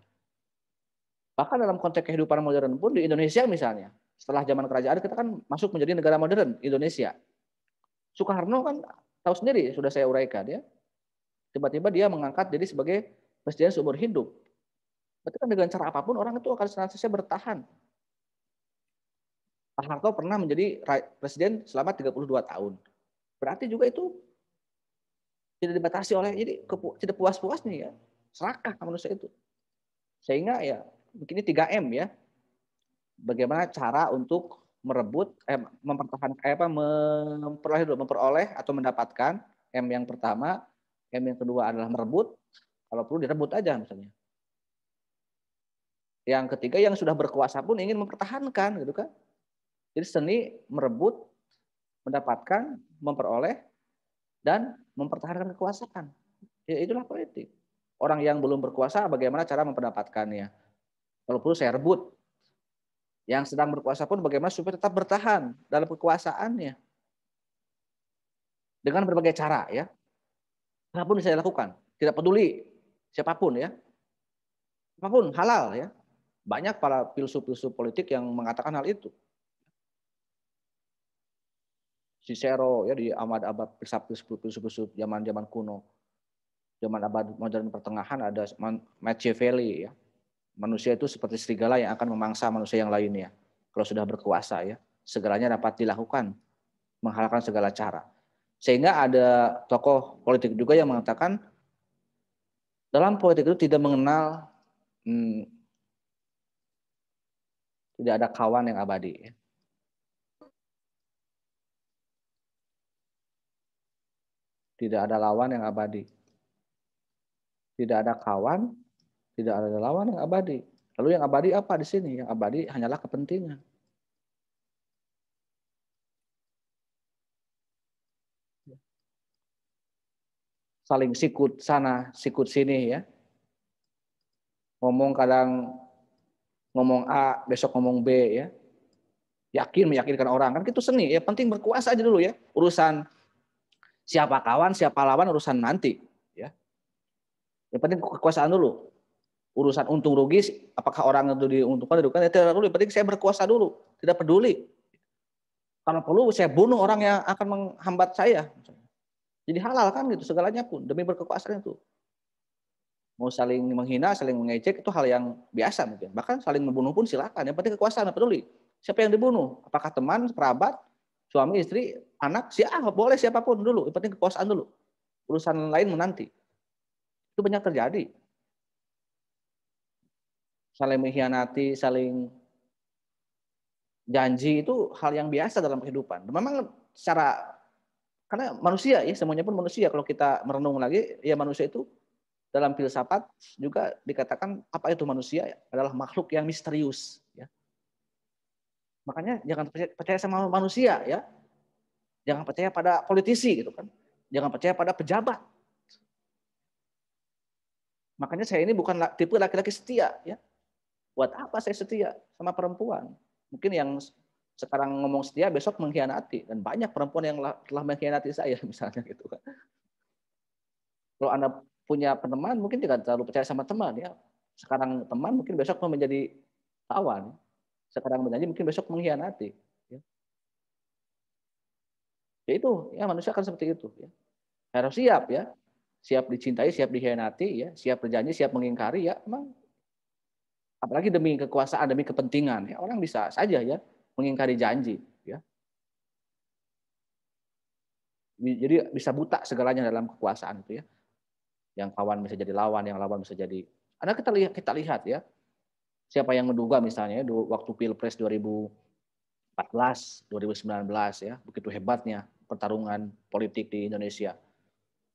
Bahkan dalam konteks kehidupan modern pun di Indonesia misalnya, setelah zaman kerajaan kita kan masuk menjadi negara modern Indonesia. Soekarno kan tahu sendiri sudah saya uraikan ya. Tiba-tiba dia mengangkat diri sebagai presiden seumur hidup. Berarti kan dengan cara apapun orang itu akan senantiasa bertahan. Pak Harto pernah menjadi presiden selama 32 tahun. Berarti juga itu tidak dibatasi oleh jadi tidak puas-puasnya ya. Serakah manusia itu. Sehingga ya begini 3M ya. Bagaimana cara untuk merebut memperoleh atau mendapatkan. M yang pertama, M yang kedua adalah merebut, kalau perlu direbut aja misalnya. Yang ketiga yang sudah berkuasa pun ingin mempertahankan gitu kan. Jadi seni merebut, mendapatkan, memperoleh dan mempertahankan kekuasaan. Ya, itulah politik. Orang yang belum berkuasa bagaimana cara mendapatkannya. Kalau perlu saya rebut. Yang sedang berkuasa pun bagaimana supaya tetap bertahan dalam kekuasaannya. Dengan berbagai cara ya. Apapun bisa dilakukan. Tidak peduli siapapun ya. Apapun halal ya. Banyak para filsuf-filsuf politik yang mengatakan hal itu. Cicero ya di abad filsuf-filsuf zaman-zaman kuno. Zaman abad modern pertengahan ada Machiavelli ya. Manusia itu seperti serigala yang akan memangsa manusia yang lainnya. Kalau sudah berkuasa ya, segalanya dapat dilakukan, menghalalkan segala cara. Sehingga ada tokoh politik juga yang mengatakan dalam politik itu tidak mengenal tidak ada kawan yang abadi. Ya. Tidak ada lawan yang abadi. Tidak ada kawan, tidak ada lawan yang abadi. Lalu yang abadi apa di sini? Yang abadi hanyalah kepentingan. Saling sikut sana, sikut sini ya. Ngomong kadang ngomong A, besok ngomong B ya. Meyakinkan orang kan itu seni ya. Penting berkuasa aja dulu ya. Urusan siapa kawan, siapa lawan urusan nanti ya. Yang penting kekuasaan dulu. Urusan untung rugi, apakah orang itu diuntungkan, itu dulu. Yang penting saya berkuasa dulu, tidak peduli. Kalau perlu saya bunuh orang yang akan menghambat saya. Jadi halal kan gitu segalanya pun demi berkekuasaan itu. Mau saling menghina, saling mengejek itu hal yang biasa mungkin. Bahkan saling membunuh pun silakan. Yang penting kekuasaan, tidak peduli. Siapa yang dibunuh? Apakah teman, kerabat, suami, istri, anak? Boleh siapapun dulu. Yang penting kekuasaan dulu. Urusan lain menanti. Itu banyak terjadi. Saling mengkhianati, saling janji itu hal yang biasa dalam kehidupan. Memang secara karena manusia ya semuanya pun manusia. Kalau kita merenung lagi ya manusia itu dalam filsafat juga dikatakan apa itu manusia adalah makhluk yang misterius. Ya. Makanya jangan percaya sama manusia ya. Jangan percaya pada politisi gitu kan. Jangan percaya pada pejabat. Makanya saya ini bukan tipe laki-laki setia ya. Buat apa saya setia sama perempuan? Mungkin yang sekarang ngomong setia besok mengkhianati dan banyak perempuan yang telah mengkhianati saya misalnya gitu kan. Kalau Anda punya teman mungkin tidak terlalu percaya sama teman ya. Sekarang teman mungkin besok mau menjadi kawan. Sekarang berjanji mungkin besok mengkhianati. Ya. Ya itu ya manusia akan seperti itu ya. Harus siap ya. Siap dicintai, siap dikhianati ya, siap berjanji, siap mengingkari ya. Emang apalagi demi kekuasaan, demi kepentingan ya orang bisa saja ya mengingkari janji ya. Jadi bisa buta segalanya dalam kekuasaan itu ya. Yang kawan bisa jadi lawan, yang lawan bisa jadi. Ada kita lihat ya. Siapa yang menduga misalnya waktu Pilpres 2014, 2019 ya, begitu hebatnya pertarungan politik di Indonesia.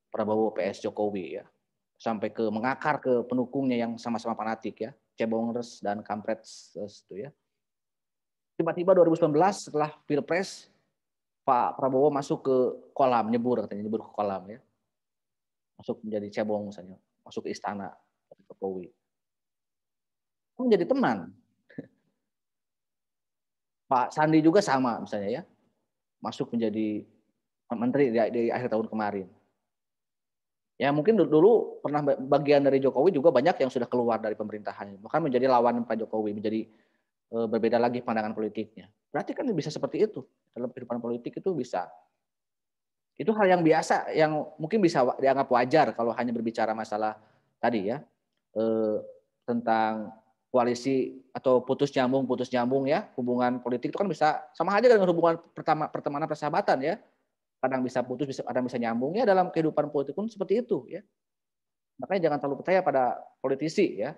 Prabowo PS Jokowi ya. Sampai ke mengakar ke pendukungnya yang sama-sama fanatik ya. Cebongers dan Kampret itu ya. Tiba-tiba 2019 setelah Pilpres Pak Prabowo masuk ke kolam, nyebur katanya, nyebur ke kolam ya. Masuk menjadi cebong misalnya, masuk ke istana Jokowi. Menjadi teman. Pak Sandi juga sama misalnya ya. Masuk menjadi menteri di akhir tahun kemarin. Ya mungkin dulu pernah bagian dari Jokowi juga banyak yang sudah keluar dari pemerintahan. Bahkan menjadi lawan Pak Jokowi, menjadi berbeda lagi pandangan politiknya. Berarti kan bisa seperti itu. Dalam kehidupan politik itu bisa. Itu hal yang biasa, yang mungkin bisa dianggap wajar kalau hanya berbicara masalah tadi ya, tentang koalisi atau putus nyambung ya, hubungan politik itu kan bisa sama aja dengan hubungan pertemanan persahabatan ya. Kadang bisa putus, kadang bisa nyambung ya, dalam kehidupan politik pun seperti itu ya. Makanya jangan terlalu percaya pada politisi ya.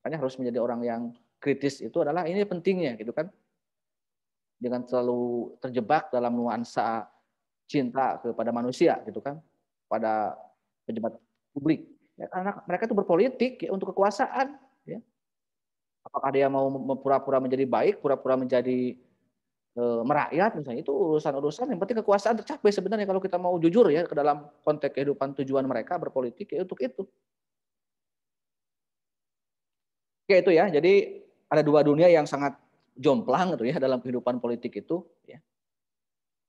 Makanya harus menjadi orang yang kritis, itu adalah ini pentingnya gitu kan. Jangan terlalu terjebak dalam nuansa cinta kepada manusia gitu kan, pada pejabat publik ya, karena mereka itu berpolitik ya untuk kekuasaan ya. Apakah dia mau pura-pura menjadi baik, pura-pura menjadi merakyat misalnya, itu urusan-urusan, yang penting kekuasaan tercapai sebenarnya kalau kita mau jujur ya ke dalam konteks kehidupan tujuan mereka berpolitik ya untuk itu. Oke, itu ya. Jadi ada dua dunia yang sangat jomplang gitu ya dalam kehidupan politik itu ya.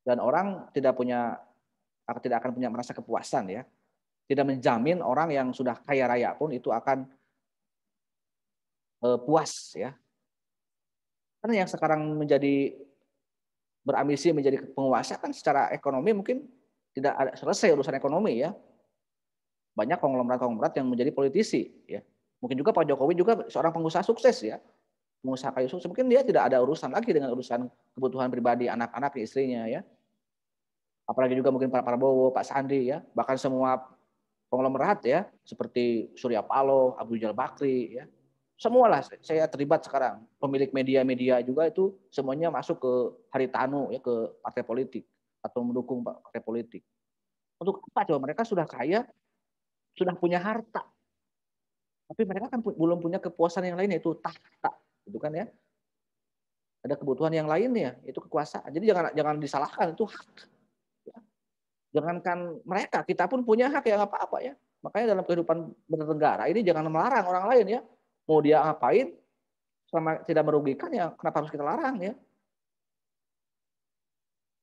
Dan orang tidak akan punya merasa kepuasan ya. Tidak menjamin orang yang sudah kaya raya pun itu akan puas ya. Karena yang sekarang berambisi menjadi penguasa kan secara ekonomi mungkin tidak ada selesai urusan ekonomi ya. Banyak konglomerat yang menjadi politisi ya. Mungkin juga Pak Jokowi juga seorang pengusaha sukses ya. Pengusaha kayu sukses, mungkin dia tidak ada urusan lagi dengan urusan kebutuhan pribadi anak-anak, istrinya ya. Apalagi juga mungkin Pak Prabowo, Pak Sandi ya, bahkan semua konglomerat ya, seperti Surya Paloh, Abu Rizal Bakri ya. Semualah saya terlibat sekarang. Pemilik media-media juga itu semuanya masuk ke Haritanu ya, ke partai politik atau mendukung partai politik. Untuk apa coba? Mereka sudah kaya, sudah punya harta. Tapi mereka kan belum punya kepuasan yang lain, yaitu tahta, gitu kan ya. Ada kebutuhan yang lainnya, itu kekuasaan. Jadi jangan disalahkan, itu hak. Jangankan mereka, kita pun punya hak ya, nggak apa-apa ya. Makanya dalam kehidupan bernegara ini jangan melarang orang lain ya. Mau dia ngapain, selama tidak merugikan ya, kenapa harus kita larang ya?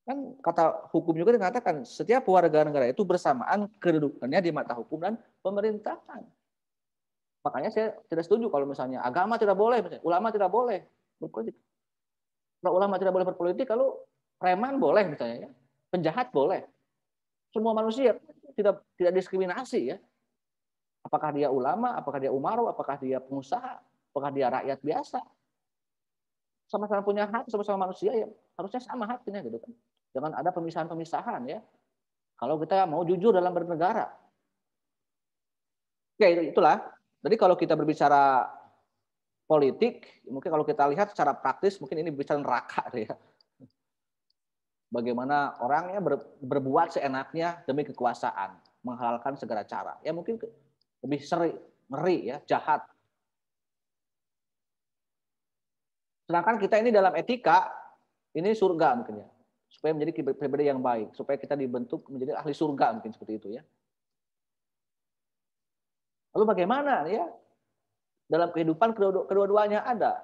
Kan kata hukum juga dikatakan setiap warga negara itu bersamaan kedudukannya di mata hukum dan pemerintahan. Makanya saya tidak setuju kalau misalnya agama tidak boleh, misalnya, ulama tidak boleh berpolitik. Kalau ulama tidak boleh berpolitik, kalau preman boleh misalnya ya, penjahat boleh. Semua manusia tidak diskriminasi ya. Apakah dia ulama, apakah dia umaro, apakah dia pengusaha, apakah dia rakyat biasa. Sama-sama punya hak, sama-sama manusia ya, harusnya sama haknya gitu kan. Jangan ada pemisahan-pemisahan ya. Kalau kita mau jujur dalam bernegara. Oke, itulah. Jadi kalau kita berbicara politik, mungkin kalau kita lihat secara praktis, mungkin ini bicara neraka ya. Bagaimana orangnya berbuat seenaknya demi kekuasaan, menghalalkan segala cara. Ya mungkin lebih ngeri ya, jahat. Sedangkan kita ini dalam etika, ini surga mungkin ya. Supaya menjadi pribadi yang baik, supaya kita dibentuk menjadi ahli surga mungkin seperti itu ya. Lalu bagaimana ya? Dalam kehidupan kedua-duanya ada.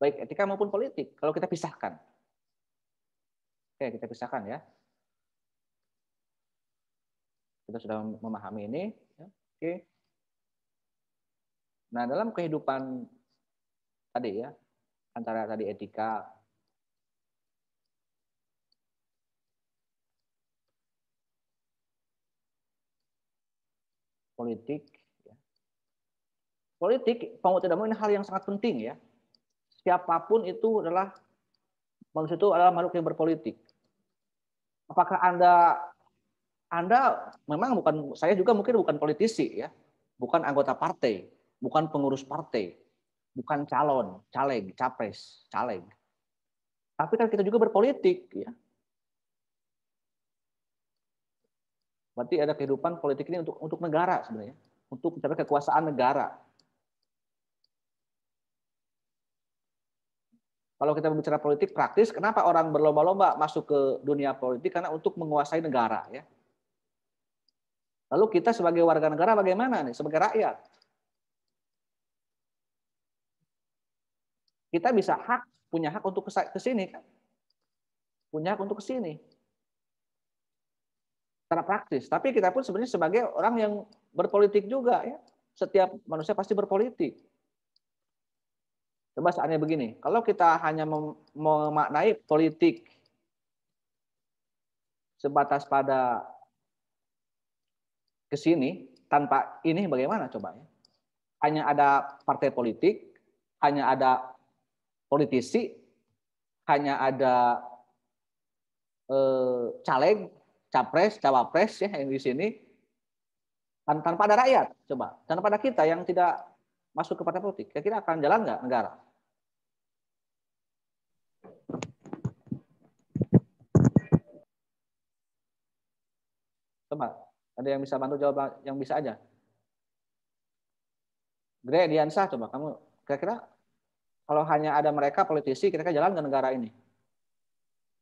Baik etika maupun politik. Kalau kita pisahkan. Oke, kita pisahkan ya. Kita sudah memahami ini. Oke. Nah, dalam kehidupan tadi ya, antara tadi etika, politik, ya. Politik, mau tidak mau ini hal yang sangat penting ya. Siapapun itu adalah manusia, itu adalah makhluk yang berpolitik. Apakah Anda memang bukan, saya juga mungkin bukan politisi ya, bukan anggota partai, bukan pengurus partai, bukan calon, caleg, capres, caleg. Tapi kan kita juga berpolitik ya. Berarti ada kehidupan politik ini untuk negara sebenarnya, untuk mencapai kekuasaan negara. Kalau kita berbicara politik praktis, kenapa orang berlomba-lomba masuk ke dunia politik? Karena untuk menguasai negara, ya. Lalu kita sebagai warga negara bagaimana nih? Sebagai rakyat, kita punya hak untuk ke sini, kan? Punya hak untuk ke sini. Secara praktis. Tapi kita pun sebenarnya sebagai orang yang berpolitik juga, ya. Setiap manusia pasti berpolitik. Coba seandainya begini, kalau kita hanya memaknai politik sebatas pada ke sini, tanpa ini bagaimana coba, ya? Hanya ada partai politik, hanya ada politisi, hanya ada caleg, capres, cawapres, ya, yang di sini, tanpa ada rakyat, coba, tanpa ada kita yang tidak masuk ke partai politik, kira-kira akan jalan nggak negara? Coba, ada yang bisa bantu jawab, yang bisa aja. Gre, Diansah, coba kamu kira-kira kalau hanya ada mereka politisi, kira-kira jalan ke negara ini?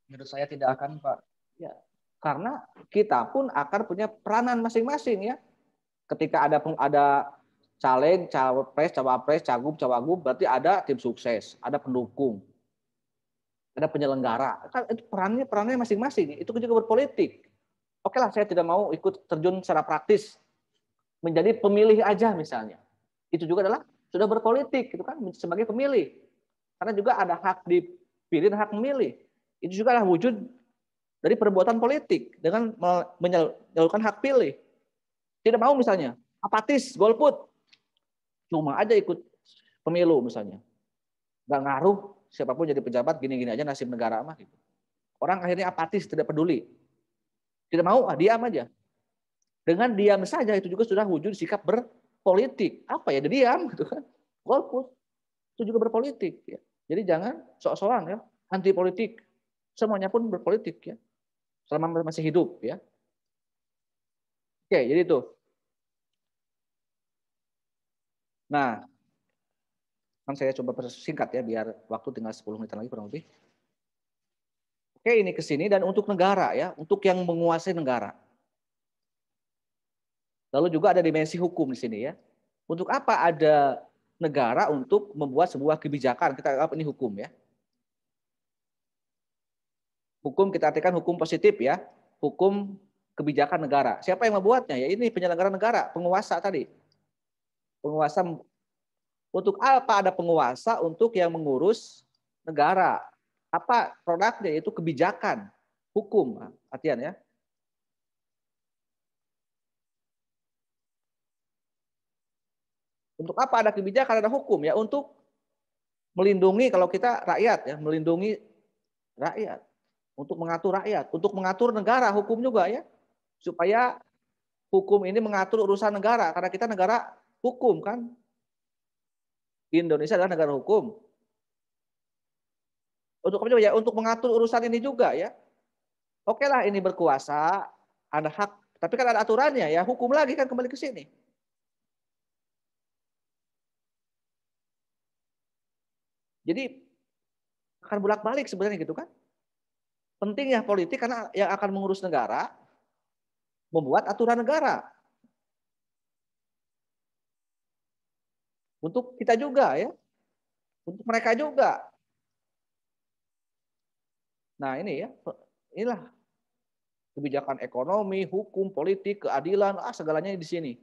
Menurut saya tidak akan, Pak. Ya, karena kita pun akan punya peranan masing-masing, ya. Ketika ada caleg, cawapres, cagup, cawagup, berarti ada tim sukses, ada pendukung, ada penyelenggara. Kan itu perannya masing-masing. Itu juga berpolitik. Oke lah, saya tidak mau ikut terjun secara praktis menjadi pemilih aja misalnya. Itu juga adalah sudah berpolitik, gitu kan, sebagai pemilih. Karena juga ada hak dipilih dan hak memilih. Itu juga adalah wujud dari perbuatan politik dengan menyalurkan hak pilih. Tidak mau misalnya apatis, golput, cuma aja ikut pemilu misalnya, nggak ngaruh siapapun jadi pejabat, gini-gini aja nasib negara mah. Gitu. Orang akhirnya apatis, tidak peduli. Tidak mau, diam aja. Dengan diam saja itu juga sudah wujud sikap berpolitik. Apa ya, diam gitu kan. Golput itu juga berpolitik, ya. Jadi jangan sok-sokan, ya, anti politik. Semuanya pun berpolitik, ya. Selama masih hidup, ya. Oke, jadi itu. Nah, kan saya coba persingkat, ya, biar waktu tinggal 10 menit lagi kurang lebih. Oke, ini ke sini dan untuk negara, ya, untuk yang menguasai negara. Lalu juga ada dimensi hukum di sini, ya. Untuk apa ada negara? Untuk membuat sebuah kebijakan. Kita anggap ini hukum, ya. Hukum kita artikan hukum positif, ya. Hukum kebijakan negara. Siapa yang membuatnya? Ya ini penyelenggara negara, penguasa tadi. Penguasa. Untuk apa ada penguasa? Untuk yang mengurus negara. Apa produknya? Yaitu kebijakan, hukum, artian, ya. Untuk apa ada kebijakan, ada hukum? Ya untuk melindungi, kalau kita rakyat, ya, melindungi rakyat, untuk mengatur rakyat, untuk mengatur negara, hukum juga, ya, supaya hukum ini mengatur urusan negara, karena kita negara hukum, kan. Indonesia adalah negara hukum. Untuk apa juga, ya, untuk mengatur urusan ini juga, ya. Oke lah, ini berkuasa, ada hak, tapi kan ada aturannya, ya, hukum lagi kan kembali ke sini. Jadi akan bolak-balik sebenarnya, gitu kan. Pentingnya politik karena yang akan mengurus negara membuat aturan negara. Untuk kita juga, ya. Untuk mereka juga. Nah, ini, ya. Inilah kebijakan ekonomi, hukum, politik, keadilan, segalanya di sini.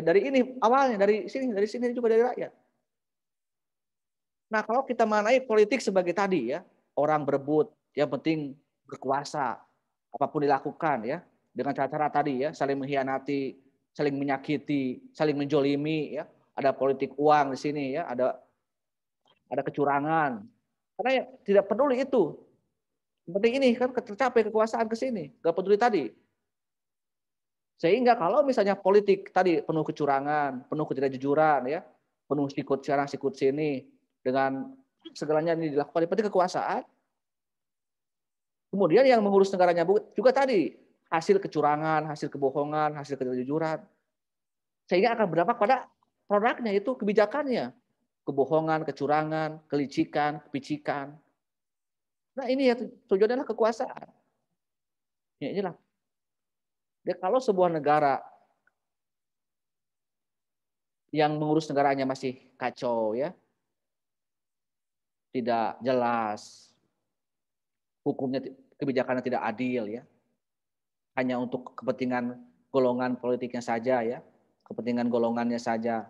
Dari ini awalnya, dari sini juga dari rakyat. Nah, kalau kita mengenai politik sebagai tadi, ya, orang berebut, yang penting berkuasa, apapun dilakukan, ya, dengan cara-cara tadi, ya, saling mengkhianati, saling menyakiti, saling menjolimi, ya, ada politik uang di sini, ya, ada kecurangan, karena ya, tidak peduli itu. Yang penting ini kan tercapai kekuasaan ke sini, nggak peduli tadi. Sehingga kalau misalnya politik tadi penuh kecurangan, penuh ketidakjujuran, ya, penuh sikut sana sikut sini, dengan segalanya ini dilakukan seperti kekuasaan. Kemudian yang mengurus negaranya juga tadi hasil kecurangan, hasil kebohongan, hasil ketidakjujuran. Sehingga akan berdampak pada produknya, itu kebijakannya. kebohongan, kecurangan, kelicikan, kepicikan. Nah ini ya tujuannya adalah kekuasaan. Ya inilah. Jadi kalau sebuah negara yang mengurus negaranya masih kacau ya, tidak jelas, hukumnya, kebijakannya tidak adil ya, hanya untuk kepentingan golongan politiknya saja ya, kepentingan golongannya saja.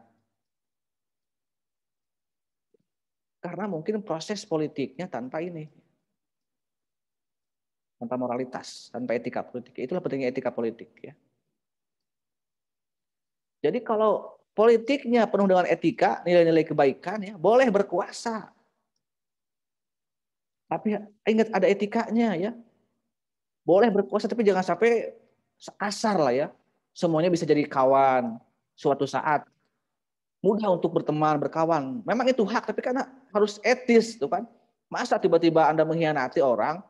Karena mungkin proses politiknya tanpa ini, tanpa moralitas, tanpa etika politik. Itulah pentingnya etika politik ya. Jadi kalau politiknya penuh dengan etika, nilai-nilai kebaikan ya, boleh berkuasa. Tapi ingat ada etikanya ya. Boleh berkuasa tapi jangan sampai kasar lah ya. Semuanya bisa jadi kawan suatu saat. Mudah untuk berteman, berkawan. Memang itu hak, tapi karena harus etis tuh kan. Masa tiba-tiba Anda mengkhianati orang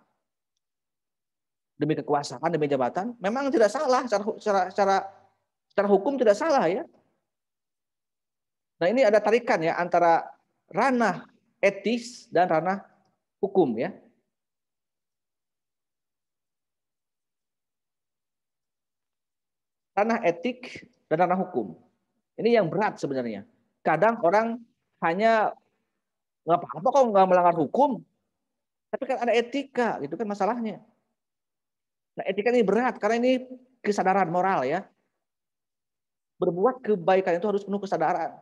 demi kekuasaan, demi jabatan, memang tidak salah secara hukum tidak salah ya. Nah, ini ada tarikan ya antara ranah etis dan ranah hukum ya. Ranah etik dan ranah hukum. Ini yang berat sebenarnya. Kadang orang hanya nggak apa-apa kok nggak melanggar hukum, tapi kan ada etika, gitu kan masalahnya. Nah, etika ini berat karena ini kesadaran moral ya. Berbuat kebaikan itu harus penuh kesadaran.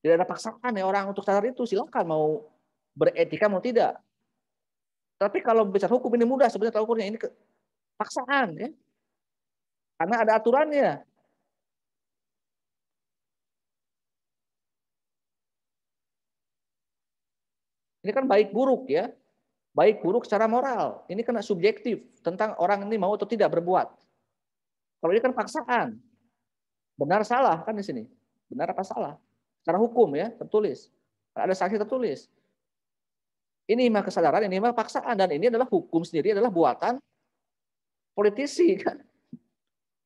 Tidak ada paksaan ya orang untuk sadar itu, silakan mau beretika mau tidak. Tapi kalau bicara hukum ini mudah sebenarnya ukurnya, ini paksaan ya. Karena ada aturannya. Ini kan baik buruk ya. Baik buruk secara moral. Ini kan subjektif tentang orang ini mau atau tidak berbuat. Kalau ini kan paksaan. Benar salah kan di sini. Benar apa salah? Secara hukum ya, tertulis. Ada sanksi tertulis. Ini mah kesadaran, ini mah paksaan, dan ini adalah hukum sendiri adalah buatan politisi kan.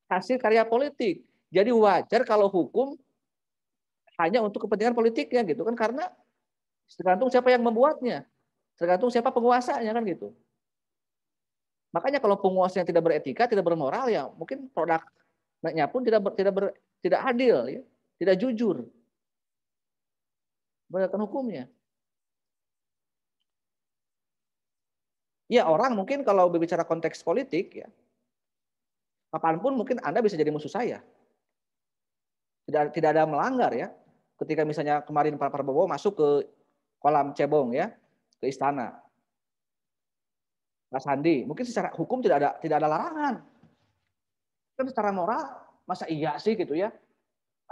Hasil karya politik. Jadi wajar kalau hukum hanya untuk kepentingan politiknya gitu kan, karena tergantung siapa yang membuatnya. Tergantung siapa penguasanya kan gitu. Makanya kalau penguasa yang tidak beretika, tidak bermoral ya mungkin produknya pun tidak adil ya, tidak jujur. Berdasarkan hukumnya. Ya orang mungkin kalau berbicara konteks politik ya, kapanpun mungkin Anda bisa jadi musuh saya. Tidak ada melanggar ya. Ketika misalnya kemarin Pak Prabowo masuk ke kolam cebong ya, ke istana. Mas Sandi, mungkin secara hukum tidak ada larangan. Kan secara moral masa iya sih gitu ya.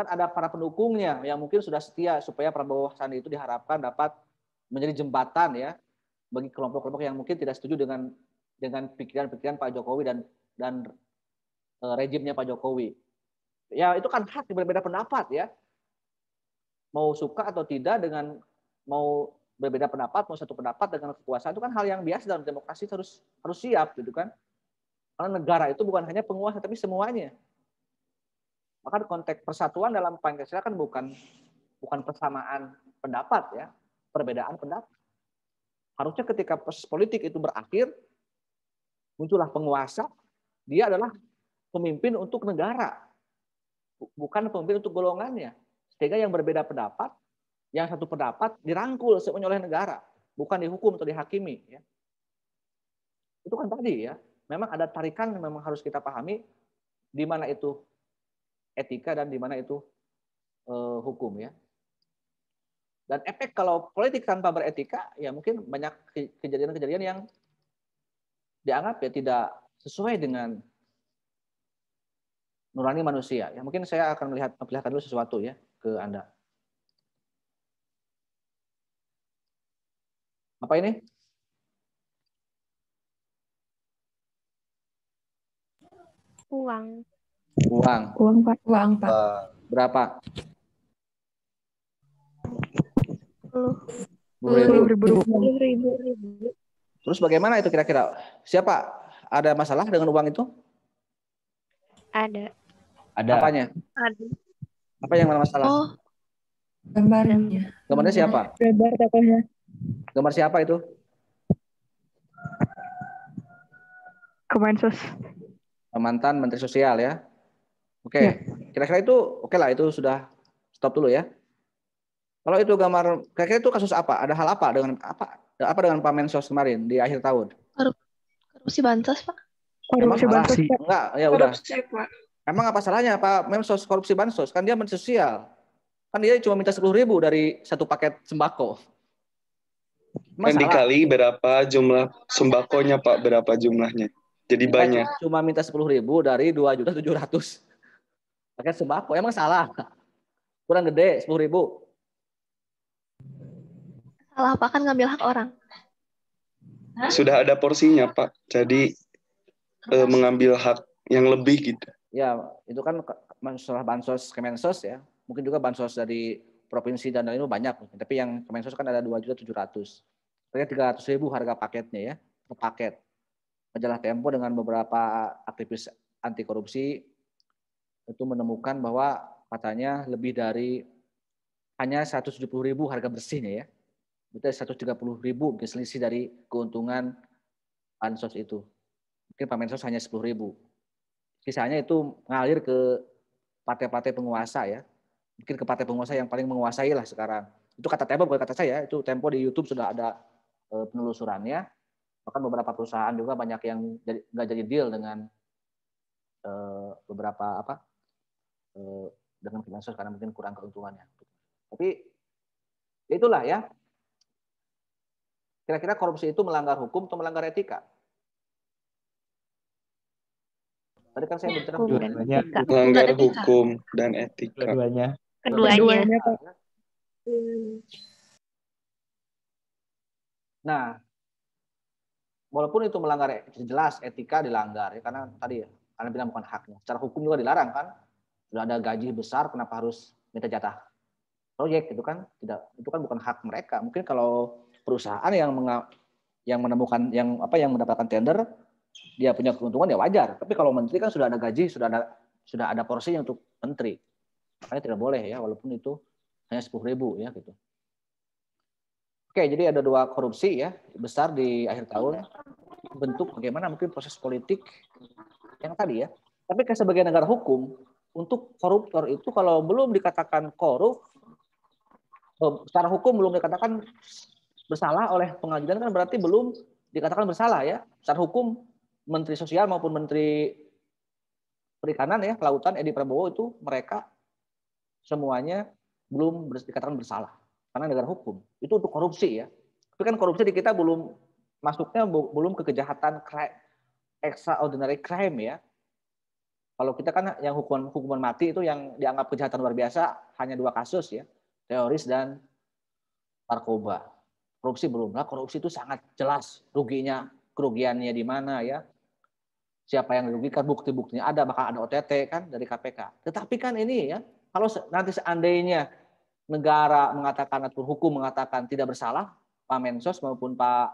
Kan ada para pendukungnya yang mungkin sudah setia supaya Prabowo Sandi itu diharapkan dapat menjadi jembatan ya bagi kelompok-kelompok yang mungkin tidak setuju dengan pikiran-pikiran Pak Jokowi dan rejimnya Pak Jokowi. Ya itu kan hak berbeda pendapat ya. Mau suka atau tidak dengan mau berbeda pendapat, mau satu pendapat dengan kekuasaan itu kan hal yang biasa dalam demokrasi, harus siap gitu kan. Karena negara itu bukan hanya penguasa tapi semuanya. Maka konteks persatuan dalam Pancasila kan bukan persamaan pendapat ya, perbedaan pendapat. Harusnya ketika proses politik itu berakhir, muncullah penguasa, dia adalah pemimpin untuk negara, bukan pemimpin untuk golongannya. Sehingga yang berbeda pendapat, yang satu pendapat dirangkul semuanya oleh negara, bukan dihukum atau dihakimi. Ya. Itu kan tadi ya, memang ada tarikan yang memang harus kita pahami, di mana itu etika dan di mana itu hukum ya. Dan efek kalau politik tanpa beretika, ya mungkin banyak kejadian-kejadian yang dianggap ya tidak sesuai dengan nurani manusia. Ya mungkin saya akan memperlihatkan dulu sesuatu ya ke Anda. Apa ini? Uang. Uang, Pak. Uang, Pak. Berapa? 10.000. Terus bagaimana itu kira-kira? Siapa? Ada masalah dengan uang itu? Ada. Ada. Apanya? Ada. Apa yang masalah? Oh, gambarnya. Gambarnya siapa? Gambar tokohnya. Gambar siapa itu? Kemensos. Mantan Menteri Sosial ya. Oke. Ya. Kira-kira itu oke lah, itu sudah stop dulu ya. Kalau itu gambar, kira-kira itu kasus apa? Ada hal apa dengan dengan Pak Mensos kemarin di akhir tahun? Korupsi bansos, Pak. Emang Korupsi salah? bansos, Pak. Enggak, ya udah. Korupsi, Pak. Emang apa salahnya Pak Mensos korupsi bansos? Kan dia Menteri Sosial. Kan dia cuma minta 10.000 dari satu paket sembako. Emang Kan salah? dikali berapa jumlah sembakonya, Pak? Berapa jumlahnya? Jadi Kita banyak. cuma minta 10.000 dari 2.700.000 paket sembako. Emang salah? Kurang gede 10.000. Salah, Pak, kan ngambil hak orang. Sudah ada porsinya, Pak. Jadi mengambil hak yang lebih gitu. Ya, itu kan masalah bansos Kemensos ya. Mungkin juga bansos dari provinsi dan lain-lain banyak. Tapi yang Kemensos kan ada 2.700.000. Kira 300.000 harga paketnya ya, per paket. Majalah Tempo dengan beberapa aktivis anti korupsi itu menemukan bahwa katanya lebih dari hanya 170.000 harga bersihnya ya. Itu 130.000 selisih dari keuntungan bansos itu. Mungkin Pak Mensos hanya 10.000. Sisanya itu ngalir ke partai-partai penguasa ya. Mungkin ke partai penguasa yang paling menguasai lah sekarang. Itu kata Tempo, bukan kata saya. Itu Tempo di YouTube sudah ada penelusurannya. Bahkan beberapa perusahaan juga banyak yang nggak jadi deal dengan beberapa dengan Kemensos karena mungkin kurang keuntungannya. Tapi itulah ya. Kira-kira korupsi itu melanggar hukum atau melanggar etika? Tadi kan saya bicara melanggar hukum dan etika. Keduanya. Pak. Nah, walaupun itu melanggar jelas etika dilanggar ya, karena tadi ya Anda bilang bukan haknya. Secara hukum juga dilarang kan. Sudah ada gaji besar, kenapa harus minta jatah proyek itu kan? Tidak, itu kan bukan hak mereka. Mungkin kalau perusahaan yang menemukan yang mendapatkan tender, dia punya keuntungan ya wajar. Tapi kalau menteri kan sudah ada gaji, sudah ada porsinya untuk menteri. Makanya tidak boleh ya, walaupun itu hanya 10.000 ya gitu. Oke, jadi ada 2 korupsi ya besar di akhir tahun. Bentuk bagaimana mungkin proses politik yang tadi ya. Tapi ke sebagai negara hukum, untuk koruptor itu kalau belum dikatakan korup, secara hukum belum dikatakan bersalah oleh pengadilan kan berarti belum dikatakan bersalah ya. Secara hukum Menteri Sosial maupun Menteri Perikanan ya, Kelautan Edi Prabowo itu mereka semuanya belum dikatakan bersalah karena negara hukum. Itu untuk korupsi ya. Tapi kan korupsi di kita belum masuknya belum ke kejahatan extraordinary crime ya. Kalau kita kan yang hukuman mati itu yang dianggap kejahatan luar biasa hanya 2 kasus ya, teroris dan narkoba. Korupsi belum. Nah, korupsi itu sangat jelas kerugiannya di mana ya. Siapa yang dirugikan, bukti-buktinya ada, bahkan ada OTT kan dari KPK. Tetapi kan ini ya, kalau nanti seandainya negara mengatakan atau hukum mengatakan tidak bersalah, Pak Mensos maupun Pak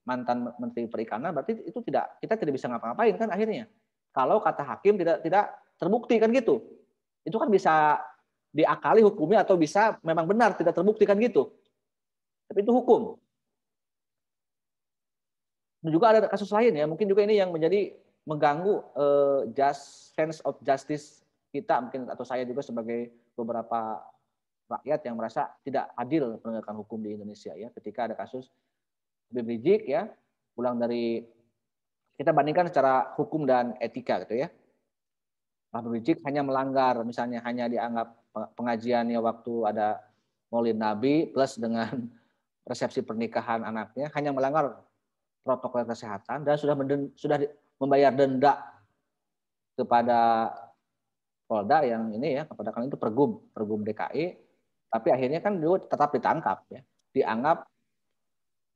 mantan Menteri Perikanan, berarti itu kita tidak bisa ngapa-ngapain kan akhirnya. Kalau kata hakim tidak terbukti kan gitu. Itu kan bisa diakali hukumnya atau bisa memang benar tidak terbukti kan gitu. Tapi itu hukum. Dan juga ada kasus lain ya, mungkin juga ini yang mengganggu sense of justice kita mungkin, atau saya juga sebagai beberapa rakyat yang merasa tidak adil penegakan hukum di Indonesia ya, ketika ada kasus Habib Rizik ya, pulang dari, kita bandingkan secara hukum dan etika gitu ya. Habib Rizik hanya melanggar, misalnya hanya dianggap pengajiannya waktu ada Maulid Nabi plus dengan resepsi pernikahan anaknya, hanya melanggar protokol kesehatan dan sudah membayar denda kepada Polda yang ini ya, kepada kan itu Pergub DKI, tapi akhirnya kan dia tetap ditangkap ya, dianggap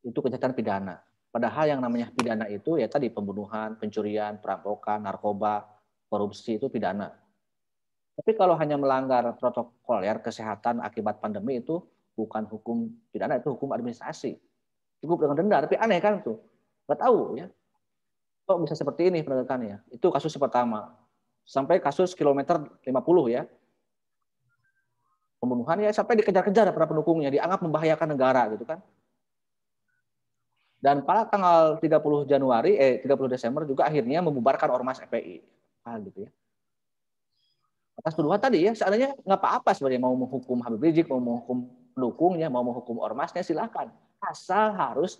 itu kejahatan pidana. Padahal yang namanya pidana itu ya tadi pembunuhan, pencurian, perampokan, narkoba, korupsi itu pidana. Tapi kalau hanya melanggar protokol kesehatan akibat pandemi itu bukan hukum pidana, itu hukum administrasi. Cukup dengan denda, tapi aneh kan tuh. Nggak tahu ya. Kok bisa seperti ini penegakannya? Itu kasus pertama. Sampai kasus kilometer 50 ya. Pembunuhan ya sampai dikejar-kejar para pendukungnya, dianggap membahayakan negara gitu kan. Dan pada tanggal 30 Desember juga akhirnya membubarkan Ormas FPI. Gitu ya. Atas tuduhan tadi ya, seandainya nggak apa-apa sebenarnya mau menghukum Habib Rizik, mau menghukum pendukungnya, mau menghukum ormasnya silakan. Asal harus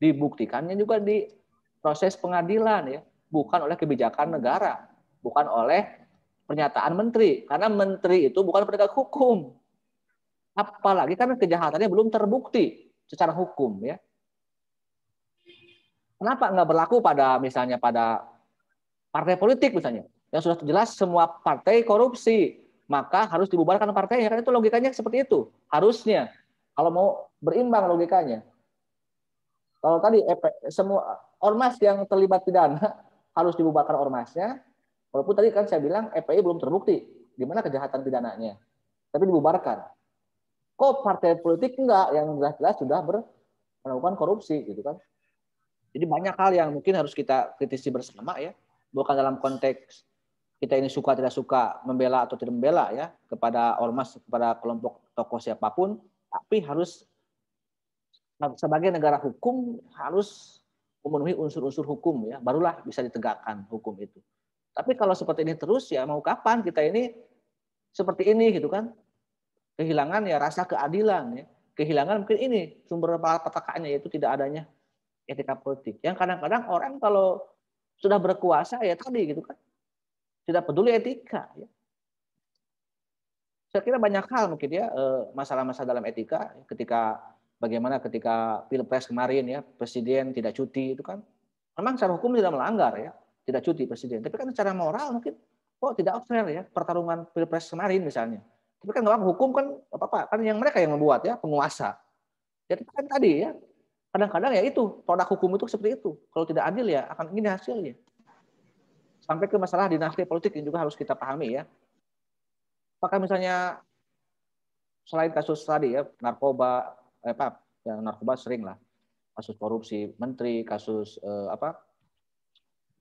dibuktikannya juga di proses pengadilan ya, bukan oleh kebijakan negara, bukan oleh pernyataan menteri. Karena menteri itu bukan penegak hukum. Apalagi karena kejahatannya belum terbukti secara hukum ya. Kenapa nggak berlaku pada misalnya pada partai politik misalnya yang sudah jelas semua partai korupsi, maka harus dibubarkan partainya, kan itu logikanya seperti itu harusnya kalau mau berimbang logikanya. Kalau tadi semua ormas yang terlibat pidana harus dibubarkan ormasnya, walaupun tadi kan saya bilang FPI belum terbukti di mana kejahatan pidananya, tapi dibubarkan. Kok partai politik enggak yang jelas-jelas sudah melakukan korupsi gitu kan? Jadi banyak hal yang mungkin harus kita kritisi bersama ya, bukan dalam konteks kita ini suka tidak suka, membela atau tidak membela ya kepada ormas, kepada kelompok tokoh siapapun, tapi harus sebagai negara hukum harus memenuhi unsur-unsur hukum ya, barulah bisa ditegakkan hukum itu. Tapi kalau seperti ini terus ya mau kapan kita ini seperti ini gitu kan? Kehilangan ya rasa keadilan ya, kehilangan mungkin ini sumber petakaannya yaitu tidak adanya etika politik. Yang kadang-kadang orang kalau sudah berkuasa ya tadi gitu kan, tidak peduli etika. Ya. Saya kira banyak hal mungkin ya masalah-masalah dalam etika bagaimana ketika Pilpres kemarin ya presiden tidak cuti itu kan, memang secara hukum tidak melanggar ya, tidak cuti presiden. Tapi kan secara moral mungkin tidak fair ya pertarungan Pilpres kemarin misalnya. Tapi kan nggak hukum kan apa-apa kan yang mereka yang membuat ya penguasa. Jadi kan tadi ya kadang-kadang ya itu produk hukum itu seperti itu. Kalau tidak adil ya akan ini hasilnya. Sampai ke masalah dinasti politik yang juga harus kita pahami ya. Apakah misalnya selain kasus tadi ya narkoba, narkoba sering lah, kasus korupsi menteri, kasus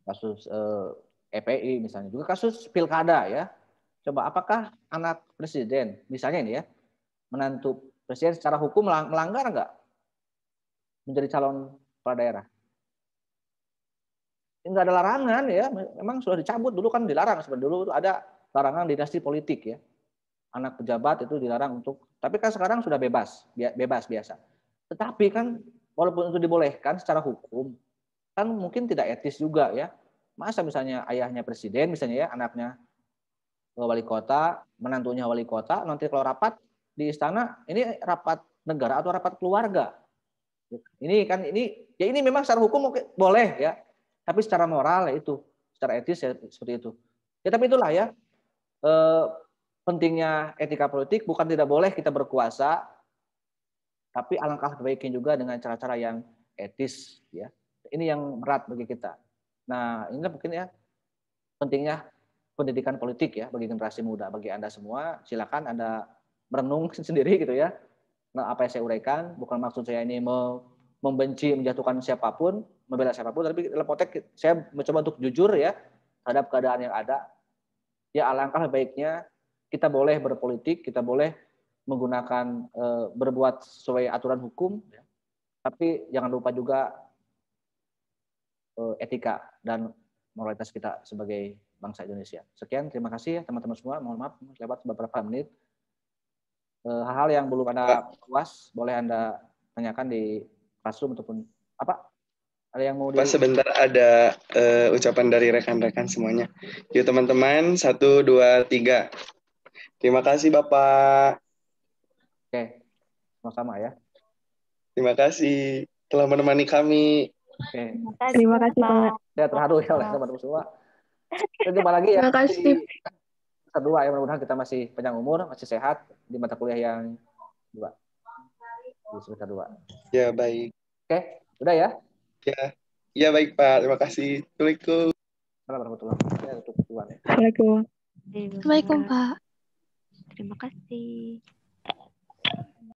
kasus EPI misalnya, juga kasus pilkada ya. Coba apakah anak presiden misalnya ini ya menantu presiden secara hukum melanggar nggak menjadi calon kepala daerah? Enggak ada larangan ya, memang sudah dicabut dulu kan dilarang sebenarnya dulu ada larangan dinasti politik ya. Anak pejabat itu dilarang untuk, tapi kan sekarang sudah bebas biasa. Tetapi kan walaupun itu dibolehkan secara hukum, kan mungkin tidak etis juga ya. Masa misalnya ayahnya presiden misalnya ya, anaknya wali kota, menantunya wali kota, nanti kalau rapat di istana, ini rapat negara atau rapat keluarga. Ini memang secara hukum boleh ya. Tapi secara moral ya itu, secara etis ya seperti itu. Ya tapi itulah ya pentingnya etika politik, bukan tidak boleh kita berkuasa, tapi alangkah baiknya juga dengan cara-cara yang etis ya. Ini yang berat bagi kita. Nah ini mungkin ya pentingnya pendidikan politik ya bagi generasi muda, bagi Anda semua. Silakan Anda merenung sendiri gitu ya. Nah apa yang saya uraikan, bukan maksud saya ini membenci, menjatuhkan siapapun, membela siapapun, tapi dalam konteks saya mencoba untuk jujur ya terhadap keadaan yang ada. Ya alangkah baiknya kita boleh berpolitik, kita boleh menggunakan berbuat sesuai aturan hukum, ya. Tapi jangan lupa juga etika dan moralitas kita sebagai bangsa Indonesia. Sekian, terima kasih ya teman-teman semua. Mohon maaf lewat beberapa menit. Hal-hal yang belum Anda puas boleh Anda tanyakan di Classroom ataupun apa? Ada yang mau Pak, sebentar ada ucapan dari rekan-rekan semuanya. Yuk teman-teman, 1, 2, 3. Terima kasih Bapak. Oke, sama-sama ya. Terima kasih telah menemani kami. Oke. Terima kasih Pak. Ya terharu ya oleh teman-teman semua. Kita jumpa lagi ya. Terima kasih. Kedua ya, mudah-mudahan kita masih panjang umur, masih sehat di mata kuliah yang 2. Di semester 2. Ya, baik. Oke, udah ya? Ya baik Pak. Terima kasih. Assalamualaikum. Warahmatullahi wabarakatuh. Assalamualaikum. Assalamualaikum Pak. Terima kasih.